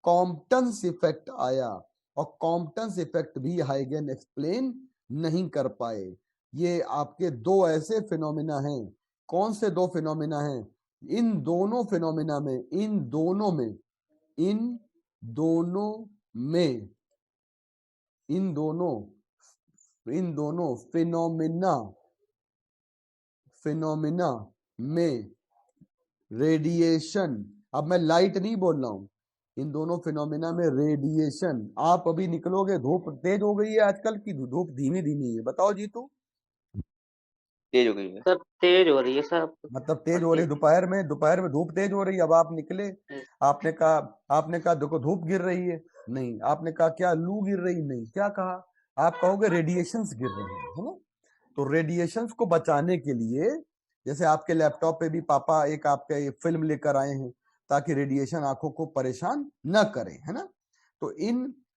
कॉम्पटन्स इफेक्ट आया, और कॉम्पटन्स इफेक्ट भी हाइगेन एक्सप्लेन नहीं कर पाए। ये आपके दो ऐसे फिनोमिना हैं। कौन से दो फिनोमिना हैं? इन दोनों फिनोमिना में, इन दोनों में, इन दोनों में, इन दोनों फिनोमिना में रेडिएशन, अब मैं लाइट नहीं बोल रहा हूं, इन दोनों फिनोमिना में रेडिएशन। आप अभी निकलोगे, धूप तेज हो गई है आजकल की धूप धीमी धीमी है? बताओ जीतू। तेज हो गई है सर तेज हो रही है सर। मतलब तेज हो रही, दोपहर में धूप तेज हो रही। अब आप निकले, आपने कहा देखो धूप गिर रही है, नहीं। आपने कहा क्या लू गिर रही, नहीं। क्या कहा? आप कहोगे रेडिएशंस गिर रहे हैं, है ना? तो रेडिएशंस को बचाने के लिए, जैसे आपके लैपटॉप पे भी पापा एक आपके फिल्म लेकर आए हैं ताकि रेडिएशन आंखों को परेशान न करे, है ना? तो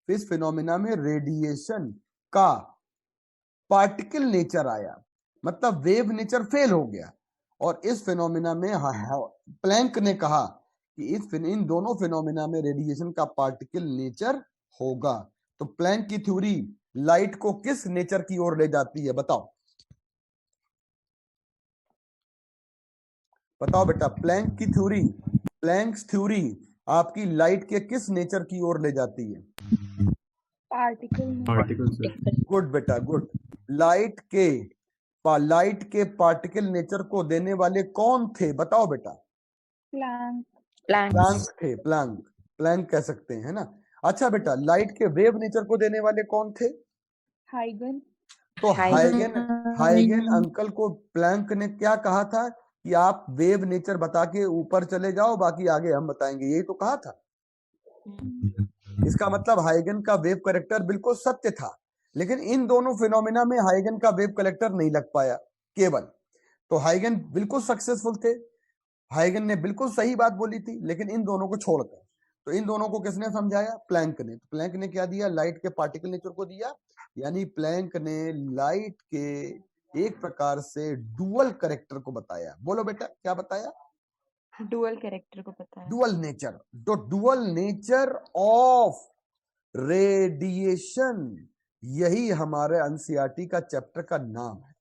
इस फिनोमिना में रेडिएशन का पार्टिकल नेचर आया, मतलब वेव नेचर फेल हो गया। और इस फिनोमिना में प्लैंक ने कहा कि इन दोनों फिनोमिना में रेडिएशन का पार्टिकल नेचर होगा। तो प्लैंक की थ्योरी लाइट को किस नेचर की ओर ले जाती है? बताओ बताओ बेटा, प्लैंक की थ्योरी, प्लैंक्स थ्योरी आपकी लाइट के किस नेचर की ओर ले जाती है? Particle sir. गुड बेटा, गुड। लाइट के पार्टिकल नेचर को देने वाले कौन थे? बताओ बेटा। प्लैंक थे, प्लैंक कह सकते हैं, है ना? अच्छा बेटा, लाइट के वेव नेचर को देने वाले कौन थे? हाइगन। तो हाइगन अंकल को प्लैंक ने क्या कहा था कि आप वेव नेचर बता के ऊपर चले जाओ, बाकी आगे हम बताएंगे, यही तो कहा था। इसका मतलब हाइगन का वेव करेक्टर बिल्कुल सत्य था, लेकिन इन दोनों फिनोमिना में हाइगन का वेव कलेक्टर नहीं लग पाया केवल। तो हाइगन बिल्कुल सक्सेसफुल थे, हाइगन ने बिल्कुल सही बात बोली थी, लेकिन इन दोनों को छोड़कर। तो इन दोनों को किसने समझाया? प्लैंक ने। तो प्लैंक ने क्या दिया? लाइट के पार्टिकल नेचर को दिया, यानी प्लैंक ने लाइट के एक प्रकार से डुअल करेक्टर को बताया। बोलो बेटा, क्या बताया? डुअल कैरेक्टर को बताया। Dual nature, dual nature of radiation, यही हमारे एनसीईआरटी का चैप्टर का नाम है।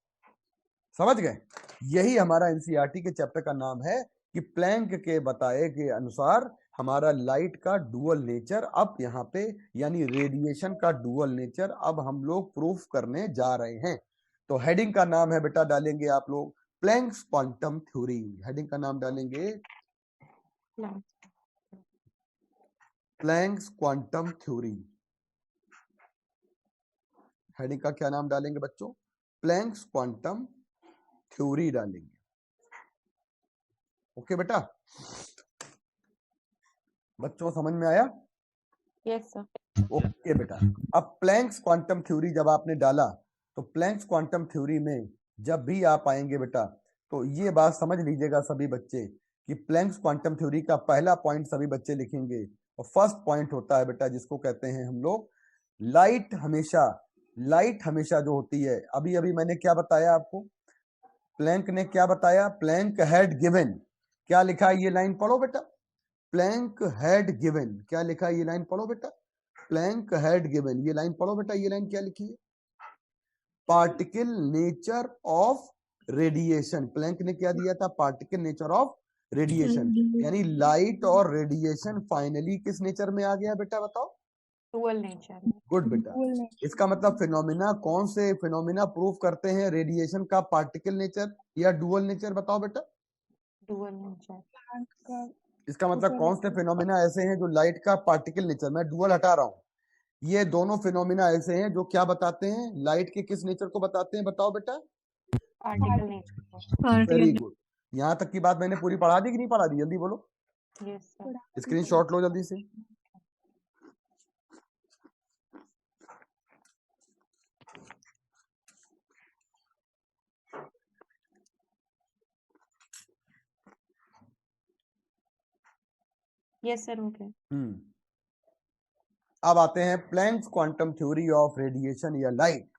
समझ गए? यही हमारा एनसीईआरटी के चैप्टर का नाम है कि प्लैंक के बताए के अनुसार हमारा लाइट का डुअल नेचर, अब यहाँ पे यानी रेडिएशन का डुअल नेचर अब हम लोग प्रूफ करने जा रहे हैं। तो हेडिंग का नाम है बेटा, डालेंगे आप लोग प्लैंक्स क्वांटम थ्योरी। हेडिंग का नाम डालेंगे प्लैंक्स क्वांटम थ्योरी। हेडिंग का क्या नाम डालेंगे बच्चों? प्लैंक्स क्वांटम थ्योरी डालेंगे। ओके बेटा, बच्चों समझ में आया? Yes sir. ओके बेटा, अब प्लैंक्स क्वांटम थ्योरी जब आपने डाला, तो प्लैंक्स क्वांटम थ्योरी में जब भी आप आएंगे बेटा, तो ये बात समझ लीजिएगा सभी बच्चे कि प्लैंक्स क्वांटम थ्योरी का पहला पॉइंट सभी बच्चे लिखेंगे, और फर्स्ट पॉइंट होता है बेटा जिसको कहते हैं हम लोग लाइट हमेशा जो होती है, अभी अभी मैंने क्या बताया आपको? प्लैंक ने क्या बताया? प्लैंक हैड गिवन, क्या लिखा है? ये लाइन पढ़ो बेटा, प्लैंक हैड गिवन, क्या लिखा है? ये लाइन पढ़ो बेटा, प्लैंक हैड गिवन, ये लाइन पढ़ो बेटा, ये लाइन क्या लिखी है? Particle nature of radiation. Planck ने क्या दिया था? Particle nature of radiation. यानी लाइट और रेडिएशन फाइनली किस नेचर में आ गया बेटा बताओ? Dual nature. गुड बेटा। इसका मतलब फिनोमिना, कौन से फिनोमिना प्रूव करते हैं रेडिएशन का पार्टिकल नेचर या डुअल नेचर? बताओ बेटा। Dual nature. इसका मतलब कौन से फिनोमिना ऐसे हैं जो लाइट का पार्टिकल नेचर, मैं डुअल हटा रहा हूं, ये दोनों फिनोमिना ऐसे हैं जो क्या बताते हैं? लाइट के किस नेचर को बताते हैं? बताओ बेटा। Particle nature. Very good. यहाँ तक की बात मैंने पूरी पढ़ा दी कि नहीं पढ़ा दी? जल्दी बोलो। Yes sir. स्क्रीनशॉट लो जल्दी से। Yes sir, okay. अब आते हैं Planck's quantum theory of radiation या लाइट।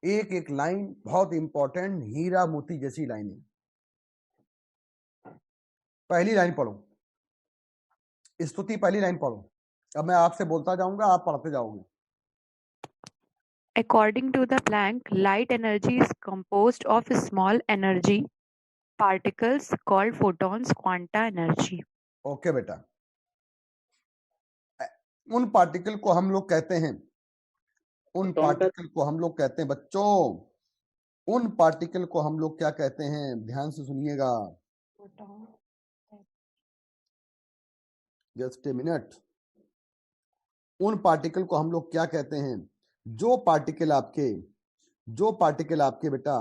एक एक लाइन बहुत इंपॉर्टेंट, हीरा मोती जैसी लाइनें। पहली लाइन पढ़ो, स्तुति पहली लाइन पढ़ो। अब मैं आपसे बोलता जाऊंगा, आप पढ़ते जाओगे। According to the Planck, light energy is composed of small energy particles called photons, quanta energy. Okay बेटा। उन पार्टिकल को हम लोग कहते हैं, उन पार्टिकल को हम लोग कहते हैं बच्चों, उन पार्टिकल को हम लोग क्या कहते हैं? ध्यान से सुनिएगा, जस्ट ए मिनट। उन पार्टिकल को हम लोग क्या कहते हैं? जो पार्टिकल आपके बेटा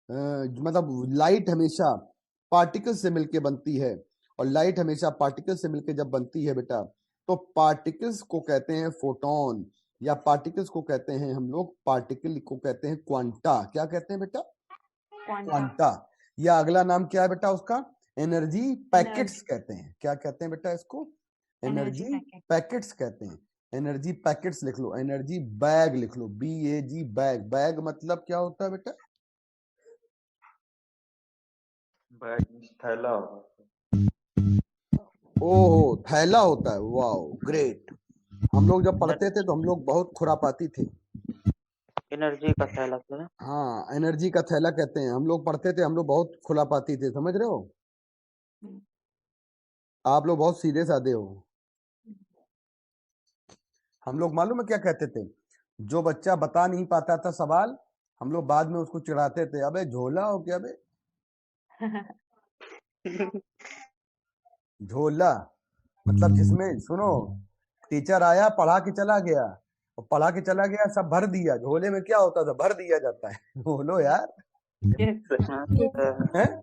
मतलब लाइट हमेशा पार्टिकल से मिलके बनती है, और लाइट हमेशा पार्टिकल से मिलके जब बनती है बेटा, तो पार्टिकल्स को कहते हैं फोटोन, या पार्टिकल्स को कहते हैं हम लोग, पार्टिकल को कहते हैं क्वांटा। क्या कहते हैं बेटा? क्वांटा। या अगला नाम क्या है बेटा उसका? एनर्जी पैकेट्स कहते हैं। क्या कहते हैं बेटा इसको? एनर्जी पैकेट्स कहते हैं। एनर्जी पैकेट्स लिख लो, एनर्जी बैग लिख लो, BAG बैग। बैग मतलब क्या होता है बेटा? बैग थैला। ओहो, थैला होता है। Wow great. हम लोग जब पढ़ते थे तो हम लोग बहुत खुरापाती थे। एनर्जी का थैला सर। हाँ, एनर्जी का थैला कहते हैं। हम लोग पढ़ते थे, हम लोग बहुत खुरापाती थे, समझ रहे हो? आप लोग बहुत सीधे साधे हो। हम लोग मालूम है क्या कहते थे? जो बच्चा बता नहीं पाता था सवाल, हम लोग बाद में उसको चिढ़ाते थे, अबे झोला हो क्या बे? झोला मतलब जिसमें, सुनो, टीचर आया पढ़ा के चला गया, और पढ़ा के चला गया, सब भर दिया। झोले में क्या होता था? भर दिया जाता है। बोलो यार। हैं?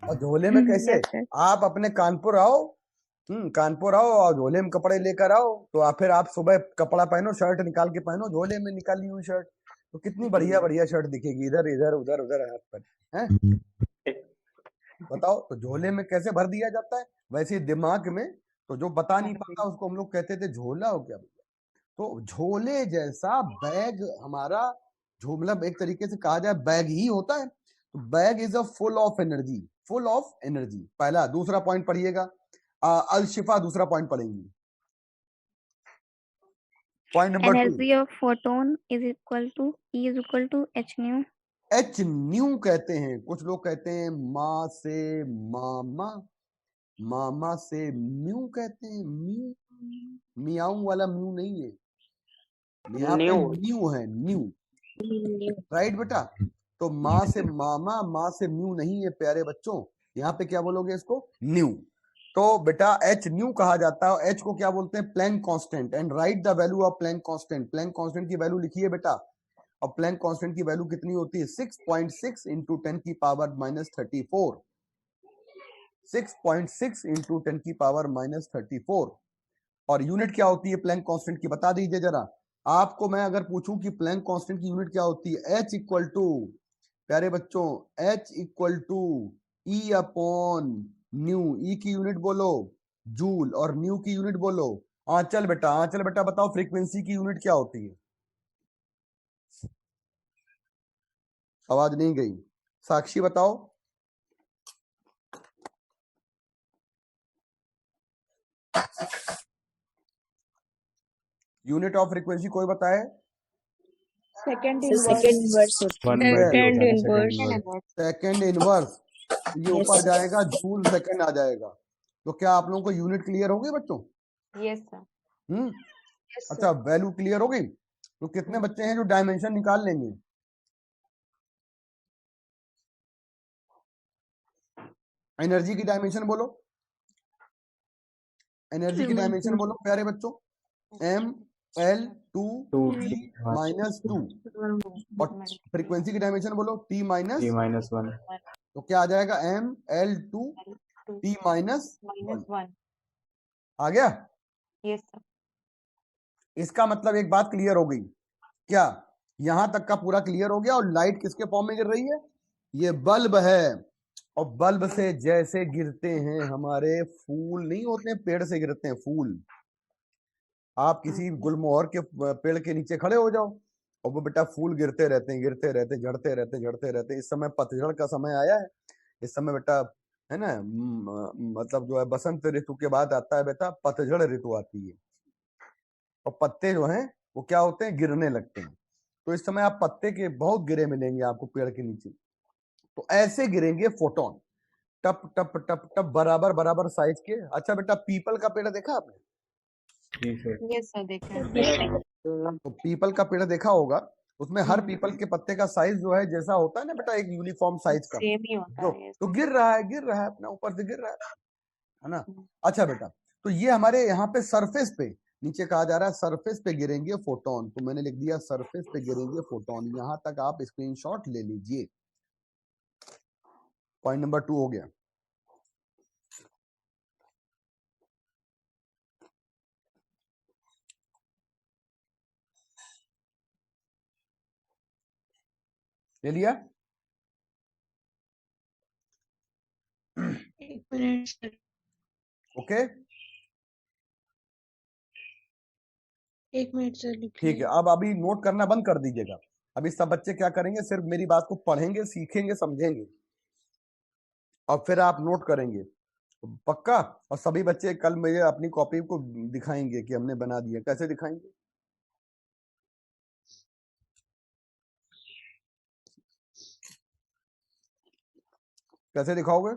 और झोले में कैसे? आप अपने कानपुर आओ, कानपुर आओ और झोले में कपड़े लेकर आओ, तो फिर आप सुबह कपड़ा पहनो, शर्ट निकाल के पहनो, झोले में निकाली हुई शर्ट, तो कितनी बढ़िया बढ़िया शर्ट दिखेगी, इधर इधर उधर उधर हाथ पर। हैं? बताओ, तो झोले में कैसे भर दिया जाता है? वैसे दिमाग में, तो जो बता नहीं पाता उसको हम लोग कहते थे झोला हो क्या। तो झोले जैसा बैग हमारा, मतलब एक तरीके से कहा जाए बैग ही होता है। तो bag is a full of energy, full of energy. पहला। दूसरा पॉइंट पढ़िएगा, अलशिफा दूसरा पॉइंट पढ़ेंगी। Point number 2, energy of photon is equal to h nu. H nu कहते हैं। कुछ लोग कहते हैं माँ से मामा, मामा से म्यू कहते हैं। म्यू, मियाऊ वाला म्यू नहीं है, यहाँ पे न्यू है, न्यू। राइट बेटा? तो माँ से मामा, माँ से म्यू नहीं है प्यारे बच्चों, यहाँ पे क्या बोलोगे इसको? न्यू। तो बेटा एच न्यू कहा जाता है। एच को क्या बोलते हैं? Planck constant. And write the value of Planck constant. Planck constant की वैल्यू लिखिए बेटा। और प्लैंक कांस्टेंट की वैल्यू कितनी होती है? 6.6 इंटू 10 की पावर -34। 6.6 इंटू 10 की पावर -34। और यूनिट क्या होती है प्लैंक कांस्टेंट की? बता दीजिए जरा। आपको मैं अगर पूछूं कि प्लैंक कांस्टेंट की यूनिट क्या होती है? H इक्वल टू, प्यारे बच्चों, H equal to E upon nu. E की यूनिट बोलो जूल, और न्यू की यूनिट बोलो आंचल। बेटा आंचल, बेटा बताओ फ्रीक्वेंसी की यूनिट क्या होती है? आवाज नहीं गई। साक्षी बताओ। यूनिट ऑफ फ्रीक्वेंसी कोई बताए? सेकंड इनवर्स होता वन बाई टू होता है ना, Second second inverse. Second inverse, ये Yes. ऊपर जाएगा जूल सेकंड आ जाएगा। तो क्या आप लोगों को यूनिट क्लियर हो गई बच्चों? Yes, sir. अच्छा, वैल्यू क्लियर हो गई। तो कितने बच्चे हैं जो डायमेंशन निकाल लेंगे? एनर्जी की डायमेंशन बोलो, एनर्जी की डायमेंशन बोलो प्यारे बच्चों। ml2 t माइनस 2 और फ्रीक्वेंसी की डायमेंशन बोलो t t माइनस, माइनस 1। तो क्या आ जाएगा ml2 t माइनस Minus 1. आ गया। Yes, sir. इसका मतलब एक बात क्लियर हो गई क्या? यहां तक का पूरा क्लियर हो गया। और लाइट किसके फॉर्म में गिर रही है? ये बल्ब है। और बल्ब से जैसे गिरते हैं हमारे फूल नहीं होते, पेड़ से गिरते हैं फूल। आप किसी गुलमोहर के पेड़ के नीचे खड़े हो जाओ और वो बेटा फूल गिरते रहते हैं, गिरते रहते, झड़ते रहते, झड़ते रहते। इस समय पतझड़ का समय आया है। इस समय बेटा है ना, मतलब जो है बसंत ऋतु के बाद आता है बेटा पतझड़ ऋतु आती है। और पत्ते जो हैं वो क्या होते हैं, गिरने लगते हैं। तो इस समय आप पत्ते के बहुत गिरे मिलेंगे आपको पेड़ के नीचे। तो ऐसे गिरेंगे फोटोन, टप टप टप टप, बराबर बराबर साइज के। अच्छा बेटा, पीपल का पेड़ देखा आपने? Yes, sir. देखा है. तो पीपल का पेड़ देखा होगा, उसमें हर पीपल के पत्ते का साइज जो है जैसा होता है ना बेटा, एक यूनिफॉर्म साइज का, Same ही होता जो है. Yes. तो गिर रहा है अपना ऊपर से गिर रहा है ना। अच्छा बेटा, तो ये हमारे यहाँ पे सरफेस पे, नीचे कहा जा रहा है सरफेस पे गिरेंगे फोटोन। तो मैंने लिख दिया सरफेस पे गिरेंगे फोटोन। यहां तक आप स्क्रीनशॉट ले लीजिए। पॉइंट नंबर 2 हो गया। ले लिया? ओके, एक मिनट सर लिख ठीक है। अब अभी नोट करना बंद कर दीजिएगा। अभी सब बच्चे क्या करेंगे, सिर्फ मेरी बात को पढ़ेंगे, सीखेंगे, समझेंगे और फिर आप नोट करेंगे, पक्का। और सभी बच्चे कल मुझे अपनी कॉपी को दिखाएंगे कि हमने बना दिया। कैसे दिखाएंगे? कैसे दिखाओगे?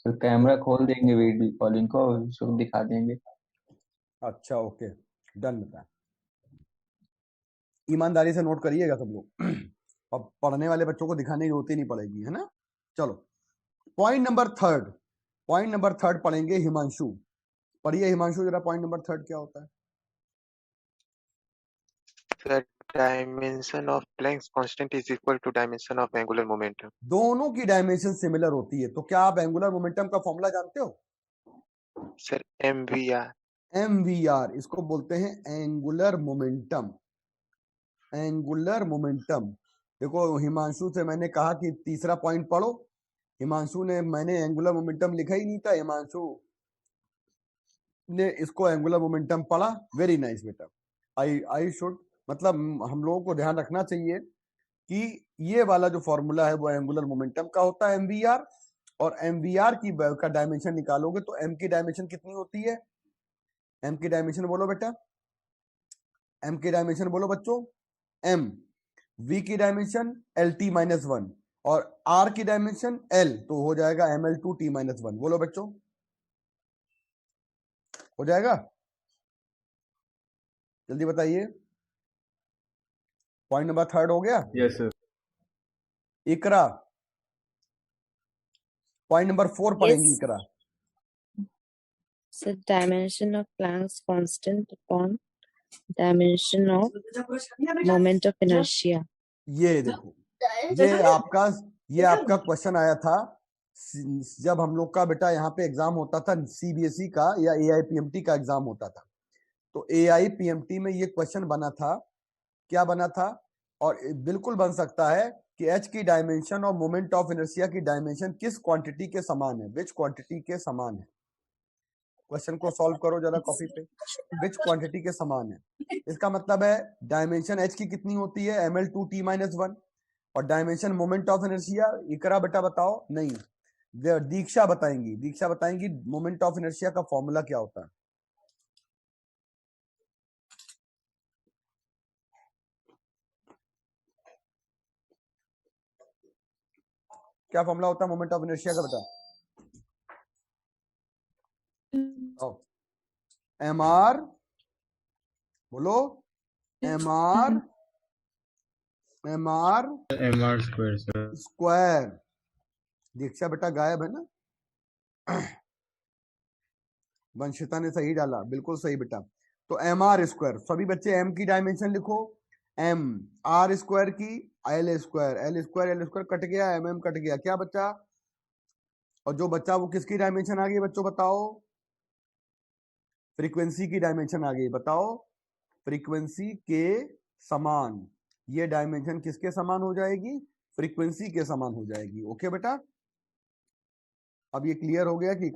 तो कैमरा खोल देंगे वीडियो कॉलिंग को, सब दिखा देंगे। अच्छा ओके, डन बेटा। ईमानदारी से नोट करिएगा सब लोग। और पढ़ने वाले बच्चों को दिखाने की जरूरत ही नहीं पड़ेगी, है ना। चलो पॉइंट नंबर 3, पॉइंट नंबर 3 पढ़ेंगे हिमांशु। पढ़िए हिमांशु जरा, पॉइंट नंबर 3 क्या होता है? The dimension of Planck's constant is equal to dimension of angular momentum. दोनों की डायमेंशन सिमिलर होती है। तो क्या आप एंगुलर मोमेंटम का फॉर्मूला जानते हो? Sir, MVR. MVR, इसको बोलते हैं एंगुलर मोमेंटम। Angular momentum. देखो हिमांशु से मैंने कहा कि तीसरा पॉइंट पढ़ो, हिमांशु ने, मैंने एंगुलर मोमेंटम लिखा ही नहीं था, हिमांशु ने इसको एंगुलर मोमेंटम पढ़ा। वेरी नाइस बेटा। आई शुड, मतलब हम लोगों को ध्यान रखना चाहिए कि ये वाला जो फॉर्मूला है वो एंगुलर मोमेंटम का होता है, एमवीआर। और एमवीआर की का डायमेंशन निकालोगे तो एम की डायमेंशन कितनी होती है? एम की डायमेंशन बोलो बेटा, एम की डायमेंशन बोलो बच्चों, एम। वी की डायमेंशन एल टी माइनस 1 और आर की डायमेंशन एल, तो हो जाएगा ml2 t माइनस 1। बोलो बच्चों, हो जाएगा? जल्दी बताइए। पॉइंट नंबर 3 हो गया? Yes sir. Iqra point number 4 पढ़ेंगी। Iqra So dimension of Planck's constant upon dimension of moment of inertia. ये देखो, ये आपका क्वेश्चन आया था जब हम लोग का बेटा यहाँ पे एग्जाम होता था, सीबीएसई का या एआईपीएमटी का एग्जाम होता था। तो एआईपीएमटी में ये क्वेश्चन बना था। क्या बना था? और बिल्कुल बन सकता है कि एच की डायमेंशन और मोमेंट ऑफ इनर्शिया की डायमेंशन किस क्वांटिटी के समान है, विच क्वांटिटी के समान है। क्वेश्चन को सॉल्व करो जरा कॉपी पे, विच क्वांटिटी के समान है। इसका मतलब है डायमेंशन एच की कितनी होती है, ml2 t माइनस 1, और डायमेंशन मोमेंट ऑफ इनर्शिया, इकरा बेटा बताओ। नहीं, दीक्षा बताएंगी, दीक्षा बताएंगी मोमेंट ऑफ इनर्शिया का फॉर्मूला क्या होता है। क्या फॉर्मूला होता है मोमेंट ऑफ इनर्शिया का बेटा? एम आर, बोलो एम आर square स्क्वायर। दीक्षा बेटा गायब है ना? वंशिता ने सही डाला, बिल्कुल सही बेटा। तो एम आर स्क्वायर, सभी बच्चे एम की डायमेंशन लिखो, एम आर स्क्वायर की L square, L square cut गया, एम कट गया, क्या बच्चा? और जो बच्चा वो किसकी डायमेंशन आ गई बच्चों बताओ? फ्रीक्वेंसी की डायमेंशन आ गई, बताओ। फ्रीक्वेंसी के समान, ये डायमेंशन किसके समान हो जाएगी? फ्रीक्वेंसी के समान हो जाएगी। ओके बेटा, अब ये क्लियर हो गया कि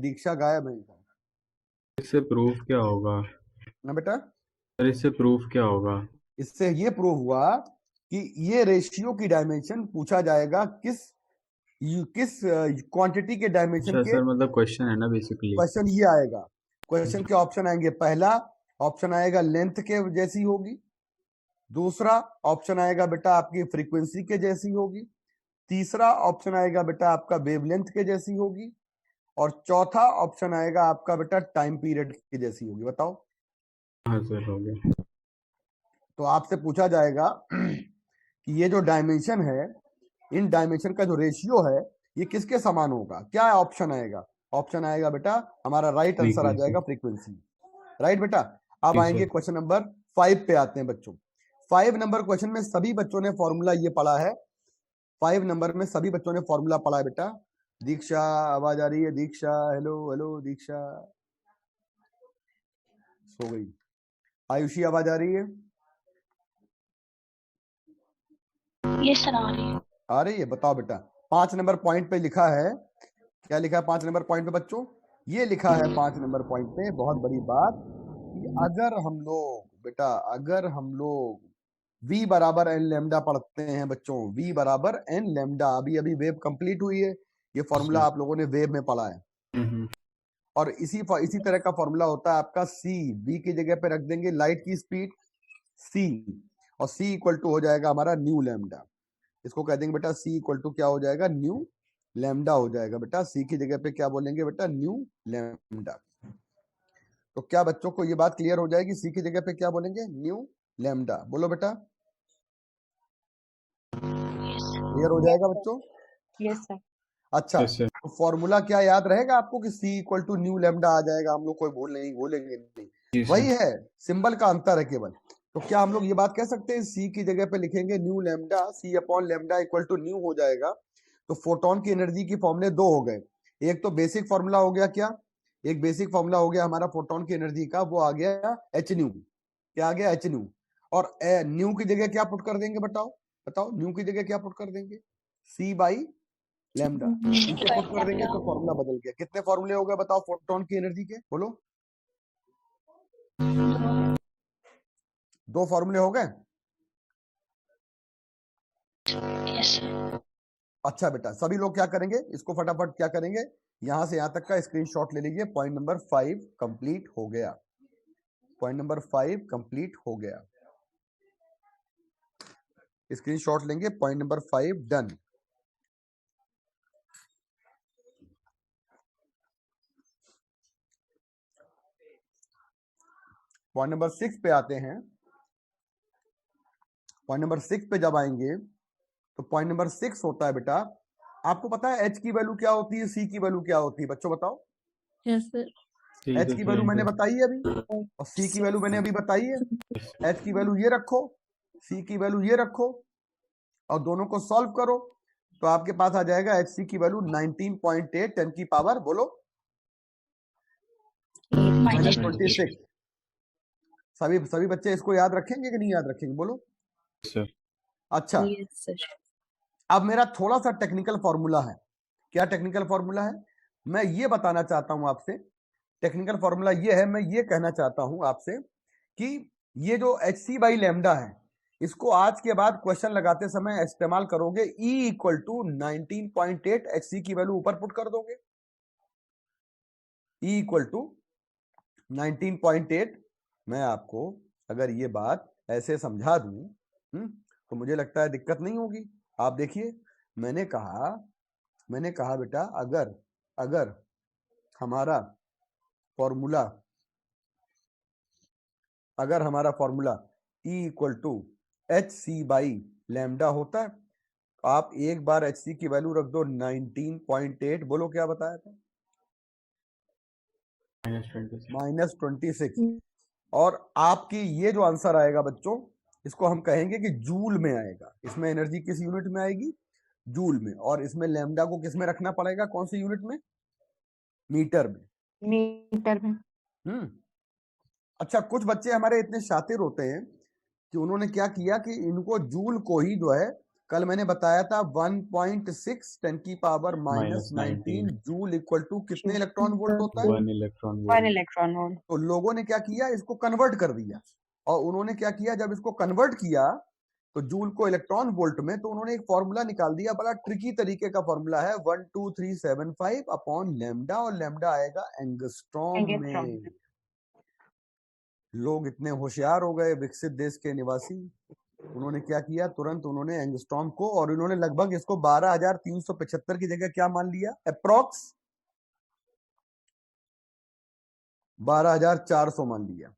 दीक्षा गायब है। इससे प्रूफ क्या होगा ना बेटा? सर, इससे प्रूफ क्या होगा? इससे ये प्रूव हुआ कि ये रेशियो की डायमेंशन पूछा जाएगा किस क्वांटिटी के डायमेंशन अच्छा के। सर, मतलब क्वेश्चन है ना बेसिकली। क्वेश्चन ये आएगा, क्वेश्चन के ऑप्शन आएंगे। पहला ऑप्शन आएगा लेंथ के जैसी होगी, दूसरा ऑप्शन आएगा बेटा आपकी फ्रीक्वेंसी के जैसी होगी, तीसरा ऑप्शन आएगा बेटा आपका वेवलेंथ के जैसी होगी, और चौथा ऑप्शन आएगा आपका बेटा टाइम पीरियड की जैसी होगी। बताओ। हाँ सर, हो गया। तो आपसे पूछा जाएगा कि ये जो डायमेंशन है, इन डायमेंशन का जो रेशियो है ये किसके समान होगा? क्या ऑप्शन आएगा? ऑप्शन आएगा बेटा हमारा राइट आंसर आ जाएगा फ्रीक्वेंसी। राइट बेटा। अब आएंगे क्वेश्चन नंबर 5 पे आते हैं बच्चों। 5 नंबर क्वेश्चन में सभी बच्चों ने फॉर्मूला ये पढ़ा है, 5 नंबर में सभी बच्चों ने फॉर्मूला पढ़ा है बेटा। दीक्षा आवाज आ रही है? दीक्षा हेलो हेलो, दीक्षा सो गई। आयुषी आवाज आ रही है? ये सर आ रही है। आ रही है? बताओ बेटा। 5 नंबर पॉइंट पे लिखा है, क्या लिखा है 5 नंबर पॉइंट पे बच्चों? ये लिखा है 5 नंबर पॉइंट पे, बहुत बड़ी बात, कि अगर हम लोग बेटा, अगर हम लोग v बराबर एन लेमडा पढ़ते हैं बच्चों, v बराबर एन लेमडा, अभी अभी वेव कंप्लीट हुई है, ये फॉर्मूला आप लोगों ने वेव में पढ़ा है। और इसी तरह का फॉर्मूला होता है आपका c, v की जगह पे रख देंगे लाइट की स्पीड c, और c इक्वल टू हो जाएगा हमारा न्यू लेमडा। इसको कह देंगे बेटा c इक्वल टू क्या हो जाएगा? न्यू लेमडा हो जाएगा बेटा। c की जगह पे क्या बोलेंगे बेटा? New lambda. तो क्या बच्चों को ये बात क्लियर हो जाएगी? c की जगह पे क्या बोलेंगे? Nu lambda. बोलो बेटा, क्लियर हो जाएगा बच्चों? Yes sir. अच्छा, तो फॉर्मूला क्या याद रहेगा आपको कि c equal to nu lambda आ जाएगा? हम लोग कोई बोलेंगे नहीं, वही है, सिंबल का अंतर है केवल। तो क्या हम लोग ये बात कह सकते हैं c की जगह पे लिखेंगे nu lambda, c upon lambda equal to nu हो जाएगा? तो फोटोन की एनर्जी की फॉर्मूले 2 हो गए। एक तो बेसिक फॉर्मूला हो गया, क्या? एक बेसिक फॉर्मूला हो गया हमारा फोटोन की एनर्जी का, वो आ गया एच न्यू। क्या आ गया? H new. और न्यू की जगह क्या पुट कर देंगे? बताओ न्यू की जगह क्या पुट कर देंगे? c बाई लैम्डा इसे पुट कर देंगे तो फॉर्मूला बदल गया। कितने फॉर्मूले हो गए बताओ फोटोन की एनर्जी के? बोलो। 2 फॉर्मूले हो गए। अच्छा बेटा, सभी लोग क्या करेंगे? इसको फटाफट क्या करेंगे, यहां से यहां तक का स्क्रीनशॉट ले लीजिए। पॉइंट नंबर 5 कंप्लीट हो गया। पॉइंट नंबर 5 कंप्लीट हो गया। स्क्रीनशॉट लेंगे। Point number 5 done. Point number 6 पे आते हैं। पॉइंट नंबर 6 पे जब आएंगे तो पॉइंट नंबर 6 होता है बेटा, आपको पता है एच की वैल्यू क्या होती है, सी की वैल्यू क्या होती है? बच्चों बताओ। Yes sir. एच की वैल्यू मैंने बताई है अभी, और सी की वैल्यू मैंने अभी बताई है। एच की वैल्यू ये रखो, सी की वैल्यू ये रखो, और दोनों को सॉल्व करो तो आपके पास आ जाएगा एच सी की वैल्यू 19.8 10 की पावर बोलो -26। सभी बच्चे इसको याद रखेंगे कि नहीं याद रखेंगे? बोलो। अच्छा, अब मेरा थोड़ा सा टेक्निकल फॉर्मूला है। क्या टेक्निकल फॉर्मूला है? मैं ये बताना चाहता हूं आपसे। टेक्निकल फॉर्मूला ये है, मैं ये कहना चाहता हूं आपसे कि ये जो एच सी बाई लैम्डा है, इसको आज के बाद क्वेश्चन लगाते समय इस्तेमाल करोगे। E equal to 19.8 H C की वैल्यू ऊपर पुट कर दोगे। E equal to 19.8। मैं आपको अगर ये बात ऐसे समझा दूं तो मुझे लगता है दिक्कत नहीं होगी। आप देखिए, मैंने कहा बेटा अगर हमारा formula E equal to HC by lambda होता है, आप एक बार HC की वैल्यू रख दो 19.8, बोलो क्या बताया था? -26। और आपकी ये जो आंसर आएगा बच्चों, इसको हम कहेंगे कि जूल में आएगा। इसमें एनर्जी किस यूनिट में आएगी? जूल में। और इसमें लैम्डा को किस में रखना पड़ेगा? कौन सी यूनिट में? मीटर में। मीटर में। अच्छा, कुछ बच्चे हमारे इतने शातिर होते हैं कि उन्होंने क्या किया कि इनको जूल को ही जो है, कल मैंने बताया था 1.6 10 की पावर -19 जूल इक्वल टू कितने इलेक्ट्रॉन वोल्ट होता है? 1 इलेक्ट्रॉन 1 इलेक्ट्रॉन वोल्ट। तो लोगों ने क्या किया, इसको कन्वर्ट कर दिया। और उन्होंने क्या किया, जब इसको कन्वर्ट किया तो जूल को इलेक्ट्रॉन वोल्ट में, तो उन्होंने एक फॉर्मूला निकाल दिया। बड़ा ट्रिकी तरीके का फॉर्मूला है, 12375 अपॉन लैम्डा, और लैम्डा आएगा एंगस्ट्रॉम में। लोग इतने होशियार हो गए विकसित देश के निवासी, उन्होंने क्या किया, तुरंत उन्होंने एंगस्ट्रॉम को, और उन्होंने लगभग इसको 12,375 की जगह क्या मान लिया, अप्रॉक्स 12,400 मान लिया।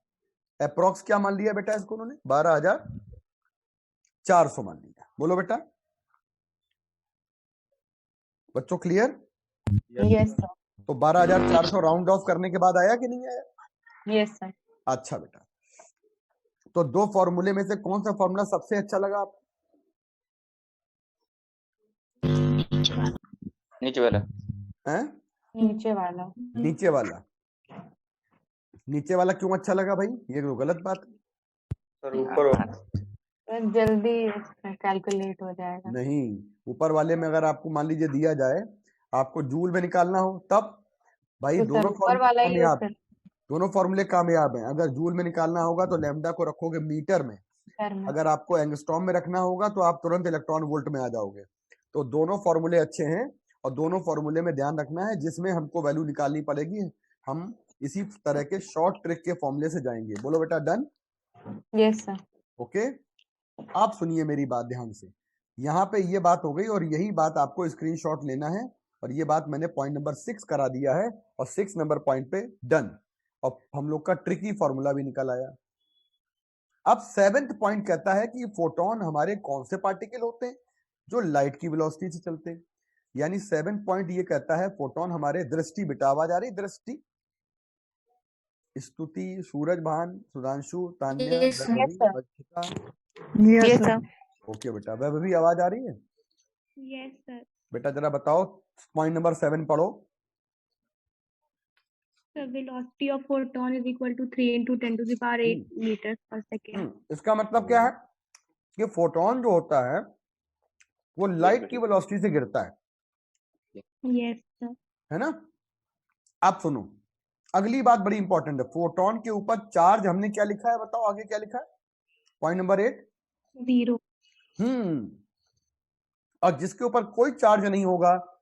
अप्रॉक्स क्या मान लिया बेटा इसको उन्होंने? 12,400 मान लिया। बोलो बेटा, बच्चों क्लियर? Yes sir. तो 12,400 राउंड ऑफ करने के बाद आया कि नहीं आया? Yes sir. अच्छा बेटा, तो दो फॉर्मूले में से कौन सा फॉर्मूला सबसे अच्छा लगा आपको? नीचे वाला। हैं? नीचे वाला। नीचे वाला क्यों अच्छा लगा भाई? ये तो गलत बात है। सर ऊपर जल्दी कैलकुलेट हो जाएगा। नहीं, ऊपर वाले में अगर आपको मान लीजिए दिया जाए, आपको जूल में निकालना हो, तब भाई तो दोनों ऊपर वाला ही कामयाब, दोनों फॉर्मूले कामयाब हैं। अगर जूल में निकालना होगा तो लैम्डा को रखोगे मीटर में, अगर आपको एंगस्ट्रॉम में रखना होगा तो आप तुरंत इलेक्ट्रॉन वोल्ट में आ जाओगे। तो दोनों फॉर्मूले अच्छे हैं, और दोनों फॉर्मूले में ध्यान रखना है, जिसमें हमको वैल्यू निकालनी पड़ेगी, हम इसी तरह के शॉर्ट ट्रिक के फॉर्मूले से जाएंगे। बोलो बेटा डन? Yes sir. ओके, आप सुनिए मेरी बात ध्यान से। यहाँ पे ये बात हो गई, और यही बात आपको स्क्रीनशॉट लेना है, और ये बात मैंने पॉइंट नंबर 6 करा दिया है, और 6 नंबर पॉइंट पे डन। और हम लोग का ट्रिकी फॉर्मूला भी निकल आया। अब 7th पॉइंट कहता है कि फोटोन हमारे कौन से पार्टिकल होते हैं जो लाइट की वेलोसिटी से चलते हैं। यानी 7th पॉइंट ये कहता है फोटोन हमारे, दृष्टि बेटा, आवाज आ रही? दृष्टि, स्तुति, सूरज भान, सुधांशु, तान्या, ओके बेटा, वैभवी आवाज आ रही है? Yes sir. बेटा जरा बताओ, पॉइंट नंबर 7 पढ़ो। The velocity of photon is equal to 3 into 10 to the power 8 meters per second. इसका मतलब क्या है कि फोटोन जो होता है वो लाइट की वेलोसिटी से गिरता है। Yes sir. है ना? आप सुनो, अगली बात बड़ी इंपॉर्टेंट है। फोटोन के ऊपर चार्ज हमने क्या लिखा है, बताओ आगे क्या लिखा है? Point number 8 0। और जिसके ऊपर कोई चार्ज नहीं होगा,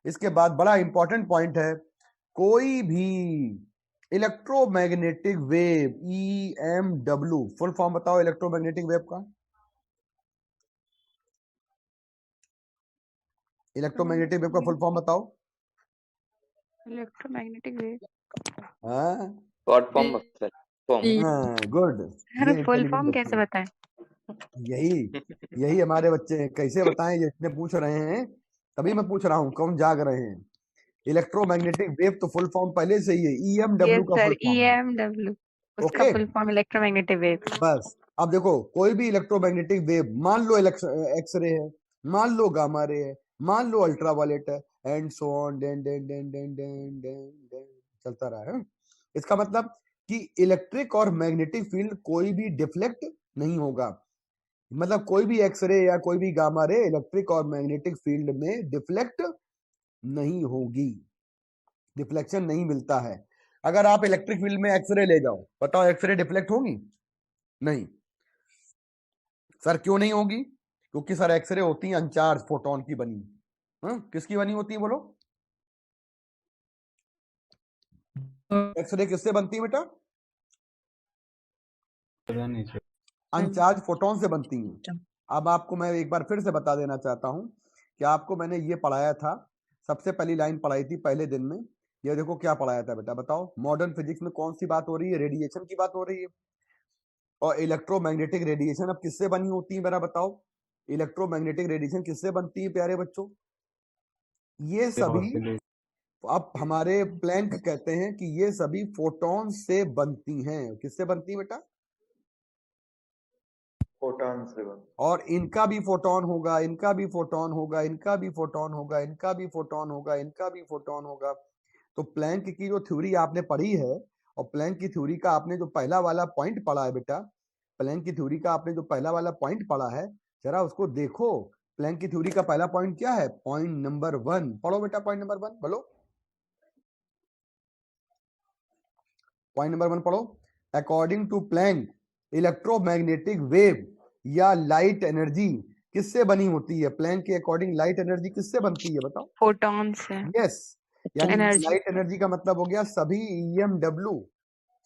इसके बाद बड़ा इंपॉर्टेंट पॉइंट है, कोई भी electromagnetic wave, EMW, full form बताओ इलेक्ट्रोमैग्नेटिक वेव का। इलेक्ट्रोमैग्नेटिक वेव का फुल फॉर्म बताओ। Electromagnetic wave. Short form sir, good. अरे फुल फॉर्म कैसे बताएं? यही हमारे बच्चे कैसे बताएं, ये इतने पूछ रहे हैं, तभी मैं पूछ रहा हूँ, कौन जाग रहे हैं। इलेक्ट्रोमैग्नेटिक वेव तो फुल फॉर्म पहले से ही है, EMW का फुल फॉर्म। EMW उसका फुल फॉर्म इलेक्ट्रोमैग्नेटिक वेव। बस अब देखो, कोई भी इलेक्ट्रोमैग्नेटिक वेव, मान लो एक्सरे है, मान लो गामा रे है, मान लो अल्ट्रावायलेट है, एंड सो ऑन, डेन डेन डेन डेन डेन डेन चलता रहा है। इसका मतलब कि इलेक्ट्रिक और मैग्नेटिक फील्ड कोई भी डिफ्लेक्ट नहीं होगा। मतलब कोई भी एक्सरे या कोई भी गामा रे इलेक्ट्रिक और मैग्नेटिक फील्ड में डिफ्लेक्ट नहीं होगी, डिफ्लेक्शन नहीं मिलता है। अगर आप इलेक्ट्रिक फील्ड में एक्सरे ले जाओ, बताओ एक्सरे डिफ्लेक्ट होगी? नहीं। सर क्यों नहीं होगी? क्योंकि सर एक्सरे होती है अनचार्ज फोटोन की बनी। किसकी बनी होती है बोलो? एक्सरे किससे बनती है बेटा? अनचार्ज फोटोन से बनती हैं। अब आपको मैं एक बार फिर से बता देना चाहता हूं क्या आपको मैंने ये पढ़ाया था? सबसे पहली लाइन पढ़ाई थी पहले दिन में। ये देखो क्या पढ़ाया था बेटा, बताओ। मॉडर्न फिजिक्स में कौन सी बात हो रही है? रेडिएशन की बात हो रही है। और इलेक्ट्रोमैग्नेटिक रेडिएशन अब किससे बनी होती है मेरा बताओ? इलेक्ट्रोमैग्नेटिक रेडिएशन किससे बनती है प्यारे बच्चों? ये सभी अब हमारे प्लैंक कहते हैं कि ये सभी फोटॉन से बनती हैं। किससे बनती है बेटा? फोटॉन से बन। और इनका भी फोटॉन होगा, इनका भी फोटॉन होगा, इनका भी फोटॉन होगा, इनका भी फोटॉन होगा, इनका भी फोटॉन होगा। तो प्लैंक की जो थ्योरी आपने पढ़ी है, और प्लैंक की थ्योरी का आपने जो पहला वाला पॉइंट पढ़ा है बेटा, प्लैंक की थ्योरी का आपने जो पहला वाला पॉइंट पढ़ा है, जरा उसको देखो। प्लैंक की थ्योरी का पहला पॉइंट क्या है? पॉइंट नंबर 1 पढ़ो बेटा। पॉइंट नंबर 1 बोलो। पॉइंट नंबर 1 पढ़ो। According to Planck, electromagnetic wave या लाइट एनर्जी किससे बनी होती है? प्लैंक के अकॉर्डिंग लाइट एनर्जी किससे बनती है बताओ? फोटॉन से। यस, यानी एनर्जी। लाइट एनर्जी का मतलब हो गया सभी EMW,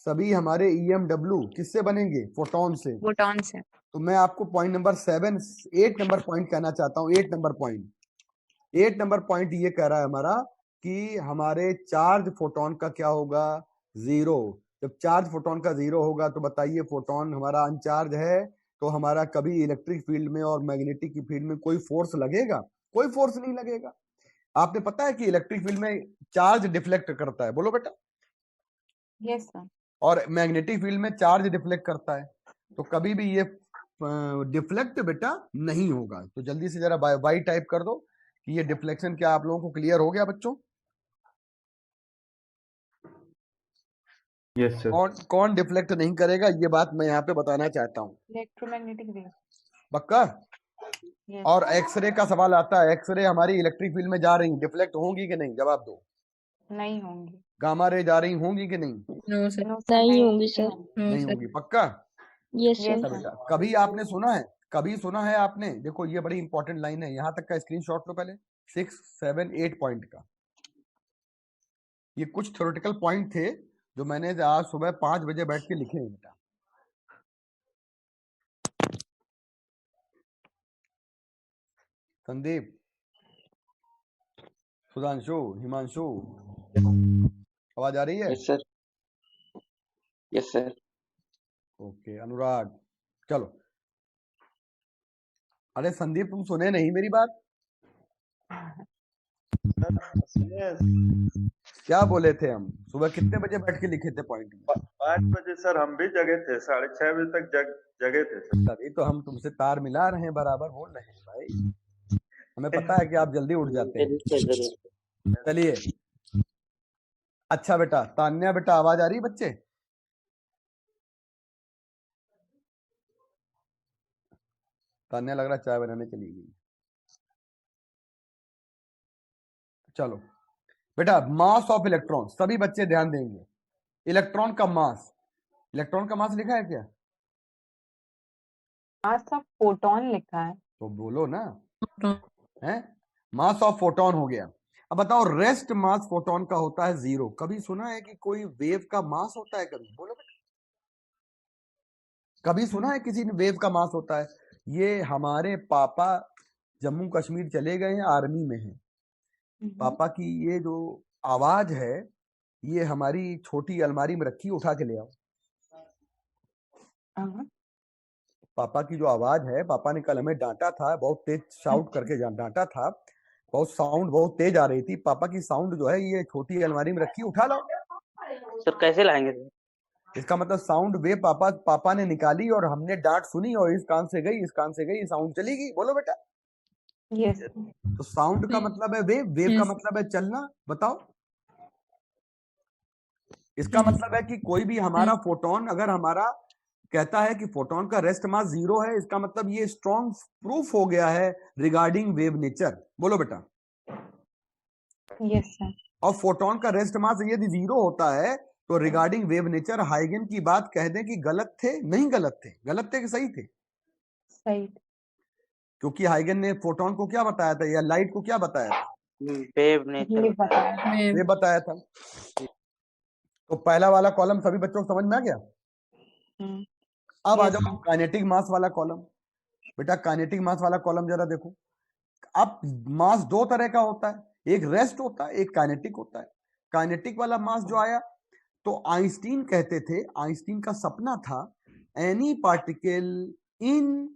सभी हमारे EMW किससे बनेंगे? फोटॉन से। फोटॉन से। तो मैं आपको पॉइंट नंबर 8 नंबर पॉइंट कहना चाहता हूँ। 8 नंबर पॉइंट, 8 नंबर पॉइंट ये कह रहा है हमारा कि हमारे चार्ज फोटॉन का क्या होगा? 0। जब चार्ज फोटॉन का 0 होगा तो बताइए फोटॉन हमारा अनचार्ज है, तो हमारा कभी इलेक्ट्रिक फील्ड में और मैग्नेटिक फील्ड में कोई फोर्स लगेगा? कोई फोर्स नहीं लगेगा। आपने पता है कि इलेक्ट्रिक फील्ड में चार्ज डिफ्लेक्ट करता है, बोलो बेटा। Yes sir. और मैग्नेटिक फील्ड में चार्ज डिफ्लेक्ट करता है, तो कभी भी ये डिफ्लेक्ट बेटा नहीं होगा। तो जल्दी से जरा बाई टाइप कर दो कि ये डिफ्लेक्शन क्या आप लोगों को क्लियर हो गया बच्चों? Yes sir. कौन डिफ्लेक्ट नहीं करेगा, ये बात मैं यहाँ पे बताना चाहता हूँ। Electromagnetic wave. पक्का? यस। और एक्सरे का सवाल आता है, एक्सरे हमारी इलेक्ट्रिक फील्ड में जा रही, डिफ्लेक्ट होंगी कि नहीं? जवाब दो। नहीं होंगी। गामा रे जा रही होंगी कि नहीं? No sir. नो सर, नहीं होंगी सर। नहीं होंगी। पक्का? Yes yes sir. अच्छा सर। बेटा, कभी आपने सुना है, कभी सुना है आपने? देखो ये बड़ी इंपॉर्टेंट लाइन है, यहाँ तक का स्क्रीनशॉट लो पहले। 6, 7, 8 पॉइंट का। ये कुछ थ्योरेटिकल पॉइंट थे जो मैंने आज सुबह 5 बजे बैठ के लिखे हैं बेटा। संदीप, सुधांशु, हिमांशु, आवाज आ रही है? Yes sir. Yes sir. Okay. Anurag, चलो। अरे संदीप तुम सुने नहीं मेरी बात? क्या बोले थे हम? सुबह कितने बजे बैठ के लिखे थे पॉइंट? 5 बजे सर हम भी जगे थे, 6:30 बजे तक जगे थे सर। तभी तो हम तुमसे तार मिला रहे हैं, बराबर बोल रहे हैं भाई। हमें पता है कि आप जल्दी उठ जाते हैं। चलिए, अच्छा बेटा। तान्या बेटा, आवाज आ रही है बच्चे? तान्या लग रहा चाय बनाने चली गई। चलो बेटा, मास ऑफ इलेक्ट्रॉन, सभी बच्चे ध्यान देंगे। इलेक्ट्रॉन का मास, इलेक्ट्रॉन का मास लिखा है क्या? मास ऑफ फोटॉन लिखा है। तो बोलो ना, है? मास ऑफ फोटॉन हो गया। अब बताओ, रेस्ट मास फोटॉन का होता है 0। कभी सुना है कि कोई वेव का मास होता है? कभी बोलो बेटा, कभी सुना है किसी ने वेव का मास होता है? ये हमारे पापा जम्मू कश्मीर चले गए हैं, आर्मी में हैं। पापा की ये जो आवाज है, ये हमारी छोटी अलमारी में रखी, उठा के ले आओ। पापा की जो आवाज है, पापा ने कल हमें डांटा था, बहुत तेज शाउट करके डांटा था, बहुत साउंड बहुत तेज आ रही थी। पापा की साउंड जो है ये छोटी अलमारी में रखी, उठा लो। सर कैसे लाएंगे? इसका मतलब साउंड वेव पापा ने निकाली और हमने डांट सुनी, और इस कान से गई, इस कान से गई, साउंड चली गई। बोलो बेटा। यस। तो साउंड का मतलब है वेव, वेव का मतलब है चलना। बताओ, इसका मतलब है कि कोई भी हमारा फोटोन अगर हमारा कहता है कि फोटोन का रेस्ट मास 0 है, इसका मतलब ये स्ट्रॉन्ग प्रूफ हो गया है रिगार्डिंग वेव नेचर। बोलो बेटा। Yes sir. और फोटोन का रेस्ट मास यदि 0 होता है तो रिगार्डिंग वेव नेचर हाइगन की बात कह दें कि गलत थे? नहीं गलत थे। गलत थे कि सही थे? सही। क्योंकि हाइगन ने फोटोन को क्या बताया था, या लाइट को क्या बताया था? वेव नेचर वेव बताया था। तो पहला वाला कॉलम सभी बच्चों को समझ में आ गया? अब आ जाओ काइनेटिक मास वाला कॉलम। बेटा काइनेटिक मास वाला कॉलम जरा देखो। अब मास दो तरह का होता है, एक रेस्ट होता है, एक काइनेटिक होता है। काइनेटिक वाला मास जो आया तो आइंस्टीन कहते थे, आइंस्टीन का सपना था any particle in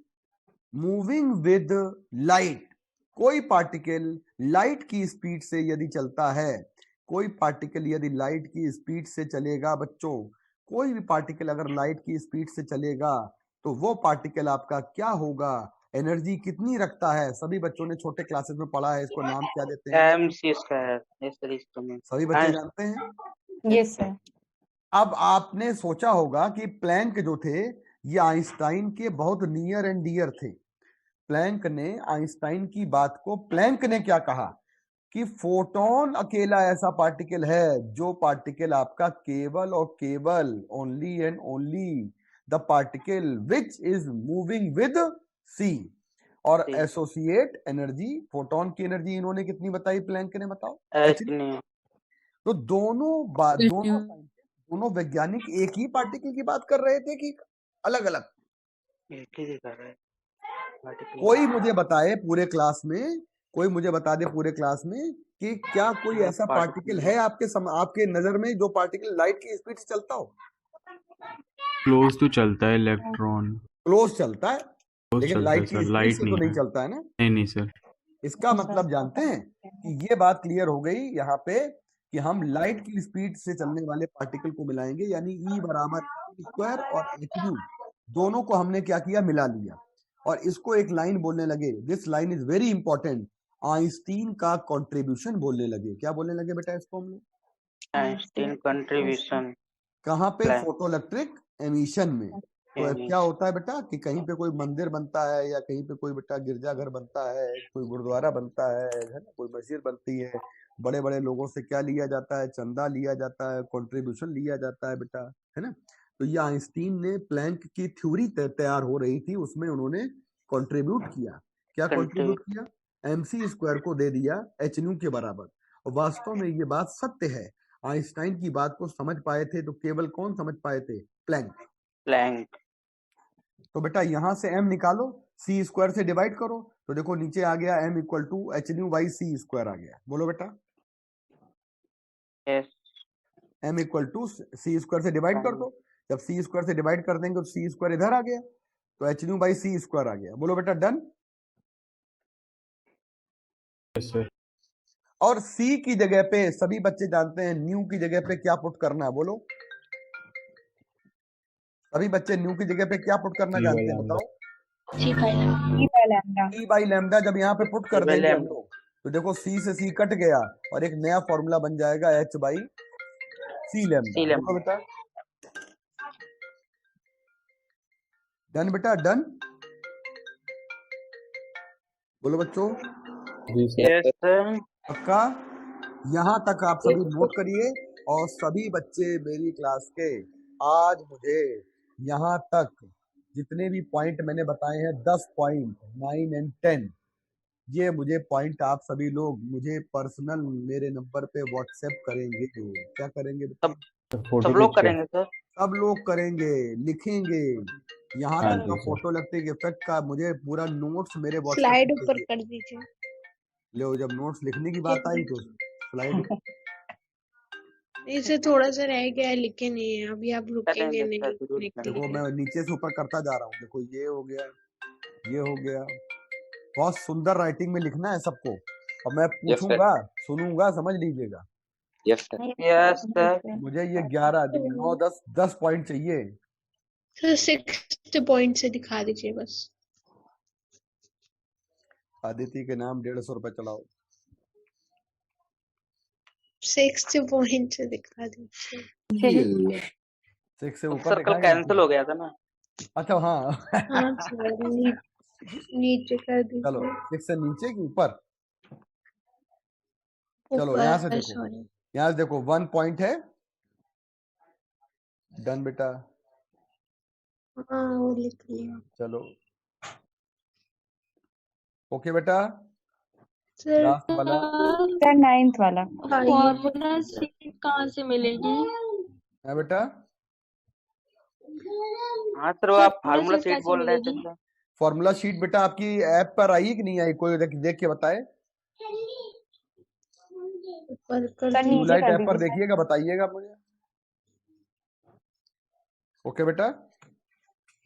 moving with light, कोई पार्टिकल लाइट की स्पीड से यदि चलता है, कोई पार्टिकल यदि लाइट की स्पीड से चलेगा, बच्चों कोई भी पार्टिकल अगर लाइट की स्पीड से चलेगा तो वो पार्टिकल आपका क्या होगा, एनर्जी कितनी रखता है। सभी बच्चों ने छोटे क्लासेस में पढ़ा है, इसको नाम क्या देते हैं? MC square. सभी बच्चे जानते हैं? Yes sir. अब आपने सोचा होगा कि प्लैंक जो थे ये आइंस्टाइन के बहुत नियर एंड डियर थे। प्लैंक ने आइंस्टाइन की बात को, प्लैंक ने क्या कहा कि फोटोन अकेला ऐसा पार्टिकल है जो पार्टिकल आपका केवल और केवल only and only the particle which is moving with c, और एसोसिएट एनर्जी, फोटोन की एनर्जी इन्होंने कितनी बताई, प्लैंक ने बताओ? तो दोनों वैज्ञानिक एक ही पार्टिकल की बात कर रहे थे कि अलग अलग? एक ही कर रहे हैं। कोई मुझे बताए पूरे क्लास में, कोई मुझे बता दे पूरे क्लास में कि क्या कोई ऐसा पार्टिकल है आपके नजर में जो पार्टिकल लाइट की स्पीड से चलता हो? क्लोज तो चलता है इलेक्ट्रॉन, क्लोज चलता है, लेकिन लाइट की स्पीड से तो नहीं है। चलता है ना? नहीं सर। इसका मतलब जानते हैं कि ये बात क्लियर हो गई यहाँ पे कि हम लाइट की स्पीड से चलने वाले पार्टिकल को मिलाएंगे, यानी E बराबर स्क्वायर और h दोनों को हमने क्या किया, मिला लिया, और इसको एक लाइन बोलने लगे, this line is very important, Einstein का कंट्रीब्यूशन बोलने लगे। क्या बोलने लगे बेटा इसको हम लोग? Einstein contribution. कहाँ पे? फोटोइलेक्ट्रिक एमिशन में। तो अब क्या होता है बेटा कि कहीं पे कोई मंदिर बनता है या कहीं पे कोई बेटा गिरजाघर बनता है, कोई गुरुद्वारा बनता है ना, कोई मस्जिद बनती है, बड़े बड़े लोगों से क्या लिया जाता है, चंदा लिया जाता है, कंट्रीब्यूशन लिया जाता है बेटा, है ना? तो ये आइंस्टीन ने प्लैंक की थ्योरी तैयार हो रही थी, उसमें उन्होंने कंट्रीब्यूट किया। क्या कंट्रीब्यूट किया? MC स्क्वायर को दे दिया h के बराबर। और वास्तव में ये बात सत्य है, आइंस्टाइन की बात को समझ पाए थे तो केवल कौन समझ पाए थे? प्लैंक। तो बेटा यहां से m निकालो, c स्क्वायर से डिवाइड करो, तो देखो नीचे आ गया m equal to h/c square आ गया। बोलो बेटा। m equal to c square से डिवाइड कर दो, जब c स्क्वायर से डिवाइड कर देंगे तो c स्क्वायर इधर आ गया, तो h/c स्क्वायर आ गया। बोलो बेटा डन। और c की जगह पे सभी बच्चे जानते हैं न्यू की जगह पे क्या पुट करना है, बोलो सभी बच्चे न्यू की जगह पे क्या पुट करना जानते हैं, बताओ? E by lambda. जब यहाँ पे पुट कर देंगे हम लोग तो देखो c से c कट गया और एक नया फॉर्मूला बन जाएगा h/c लैम्डा। बोलो बेटा डन, बेटा डन। बोलो बच्चों पक्का? यहाँ तक आप सभी नोट करिए, और सभी बच्चे मेरी क्लास के आज मुझे यहाँ तक जितने भी पॉइंट मैंने बताए हैं 10 पॉइंट 9 एंड 10, ये मुझे पॉइंट आप सभी लोग मुझे पर्सनल मेरे नंबर पे व्हाट्सएप करेंगे। क्या करेंगे? सब लोग करेंगे सर, सब लोग करेंगे, लिखेंगे। यहाँ तक का फोटो इलेक्ट्रिक इफेक्ट का मुझे पूरा नोट्स मेरे व्हाट्सएप स्लाइड ऊपर कर दीजिए। लो, जब नोट्स लिखने की बात आई तो स्लाइड इसे थोड़ा सा रह गया है, लिखे नहीं है अभी, आप रुकेंगे नहीं लिखने के देखो लिए। मैं नीचे से ऊपर करता जा रहा हूँ। देखो ये हो गया, ये हो गया। बहुत सुंदर राइटिंग में लिखना है सबको, और मैं पूछूंगा, सुनूंगा, समझ लीजिएगा। Yes sir. मुझे ये 11 9 10 पॉइंट चाहिए सर। 6th पॉइंट से दिखा दीजिए बस। आदिति के नाम 150 रुपए चढ़ाओ। 6th पॉइंट से दिखा दीजिए। 6 से ऊपर सर्कल कैंसिल हो गया था ना। अच्छा हाँ हाँ सर, नीचे कर दीजिए। चलो 6 से नीचे कि ऊपर? चलो यहाँ से देखो, यहाँ से देखो 1 पॉइंट है। डन बेटा। हाँ वो लिख लिया। चलो ओके बेटा। सर लास्ट वाला सर 9th वाला फॉर्मूला शीट कहाँ से मिलेगी? है बेटा। हाँ सर, वो आप फार्मूला शीट बोल रहे थे सर। फॉर्मूला शीट बेटा आपकी ऐप पर आई कि नहीं आई? कोई देख के बताए। ऊपर कर सर नीचे ट्यूबलाइट कर ऐप पर दीजिए सर। देखिएगा, बताइएगा मुझे। ओके बेटा,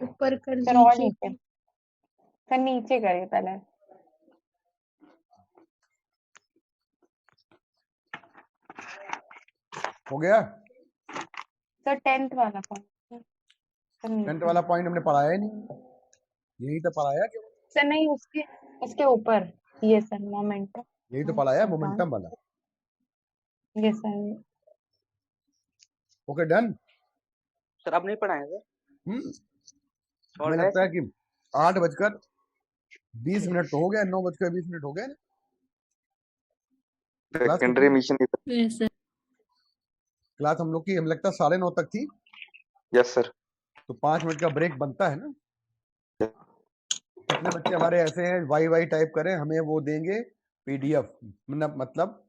ऊपर कर सर और दीजिए। नीचे, सर नीचे करिए पहले। हो गया। सर 10th वाला पॉइंट सर 10th नीचे। वाला पॉइंट हमने पढ़ाया ही नहीं, यही तो पढ़ाया क्या? सर नहीं, उसके उसके ऊपर। ये सर मोमेंटम। यही तो पढ़ाया, मोमेंटम वाला। ये सर। Okay done. सर आप नहीं पढ़ाए सर? हमें लगता है कि 8:20 तो हो गया, 9:20 हो गए ना। Secondary mission. क्लास हम लोग की हमें लगता है 9:30 तक थी। Yes sir. तो 5 मिनट का ब्रेक बनता है ना। कितने बच्चे हमारे ऐसे हैं वाई टाइप करें, हमें वो देंगे PDF, मतलब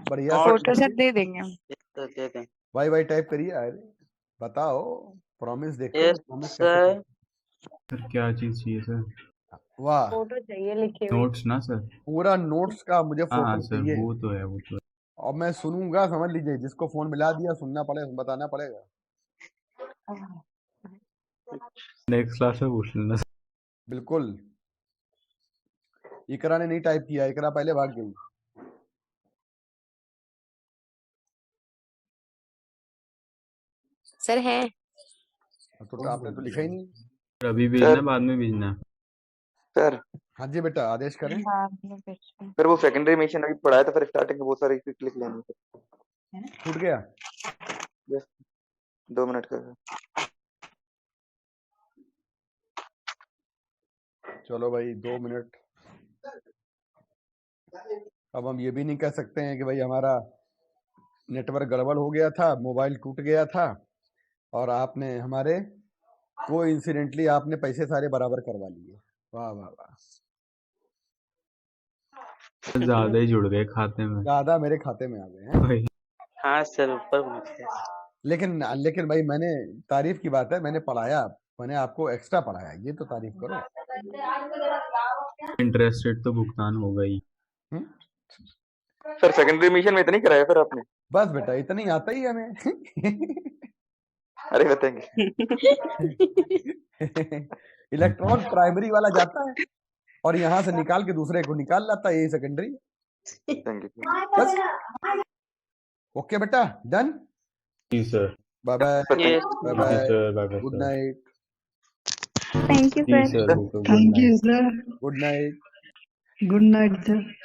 बढ़िया फोटो सर दे देंगे। तो दे दें। वाई टाइप करिए। अरे बताओ, प्रॉमिस देखो। यस promise कैसे सर। करते सर क्या चीज चाहिए सर? हैं। वाह, फोटो चाहिए लिखे हुए। नोट्स ना सर? पूरा नोट्स का मुझे हाँ फोटो सर, चाहिए। वो तो है, वो तो है। और मैं सुनूंगा, समझ लीजिए, जिसको फोन मिला दिया सुनना पड़ेगा, बताना पड़ेगा। नेक्स्ट क्लास में पूछ लेना सर। बिल्कुल। इकरा ने नहीं टाइप किया, इकरा पहले भाग गई। सर है। तो आपने तो लिखा ही नहीं। अभी भेजना, बाद में भेजना। सर हाँ जी बेटा, आदेश करें। सर वो सेकेंडरी मिशन अभी पढ़ाया था, फिर स्टार्टिंग में बहुत सारे लिख लेंगे सर। छूट गया। यस 2 मिनट का सर। चलो भाई 2 मिनट। अब हम ये भी नहीं कह सकते हैं कि भाई हमारा नेटवर्क गड़बड़ हो गया था, मोबाइल टूट गया था और आपने हमारे कोइंसिडेंटली आपने पैसे सारे बराबर करवा लिए। वाह वाह वाह, ज्यादा ही जुड़ गए खाते में। ज्यादा मेरे खाते में आ गए हैं। वही। हाँ सर ऊपर पहुंच गए। लेकिन भाई मैंने, तारीफ की बात है, मैंने पढ़ाया, मैंने आपको एक्स्ट्रा पढ़ाया, ये तो तारीफ करो। इंटरेस्ट रेट तो भुगतान होगा ही। सर सेकेंडरी मिशन में इतनी कराया फिर आपने? बस बेटा इतना ही आता ही है हमें। अरे बताएंगे। इलेक्ट्रॉन प्राइमरी वाला जाता है और यहाँ से निकाल के दूसरे को निकाल लाता है, यही सेकेंडरी। Thank you. बस ओके बेटा, डन। जी sir. Bye bye Yes. Bye bye, sir bye bye good sir. Night. Thank you जी sir. Sir, thank you sir. Good night. Good night sir.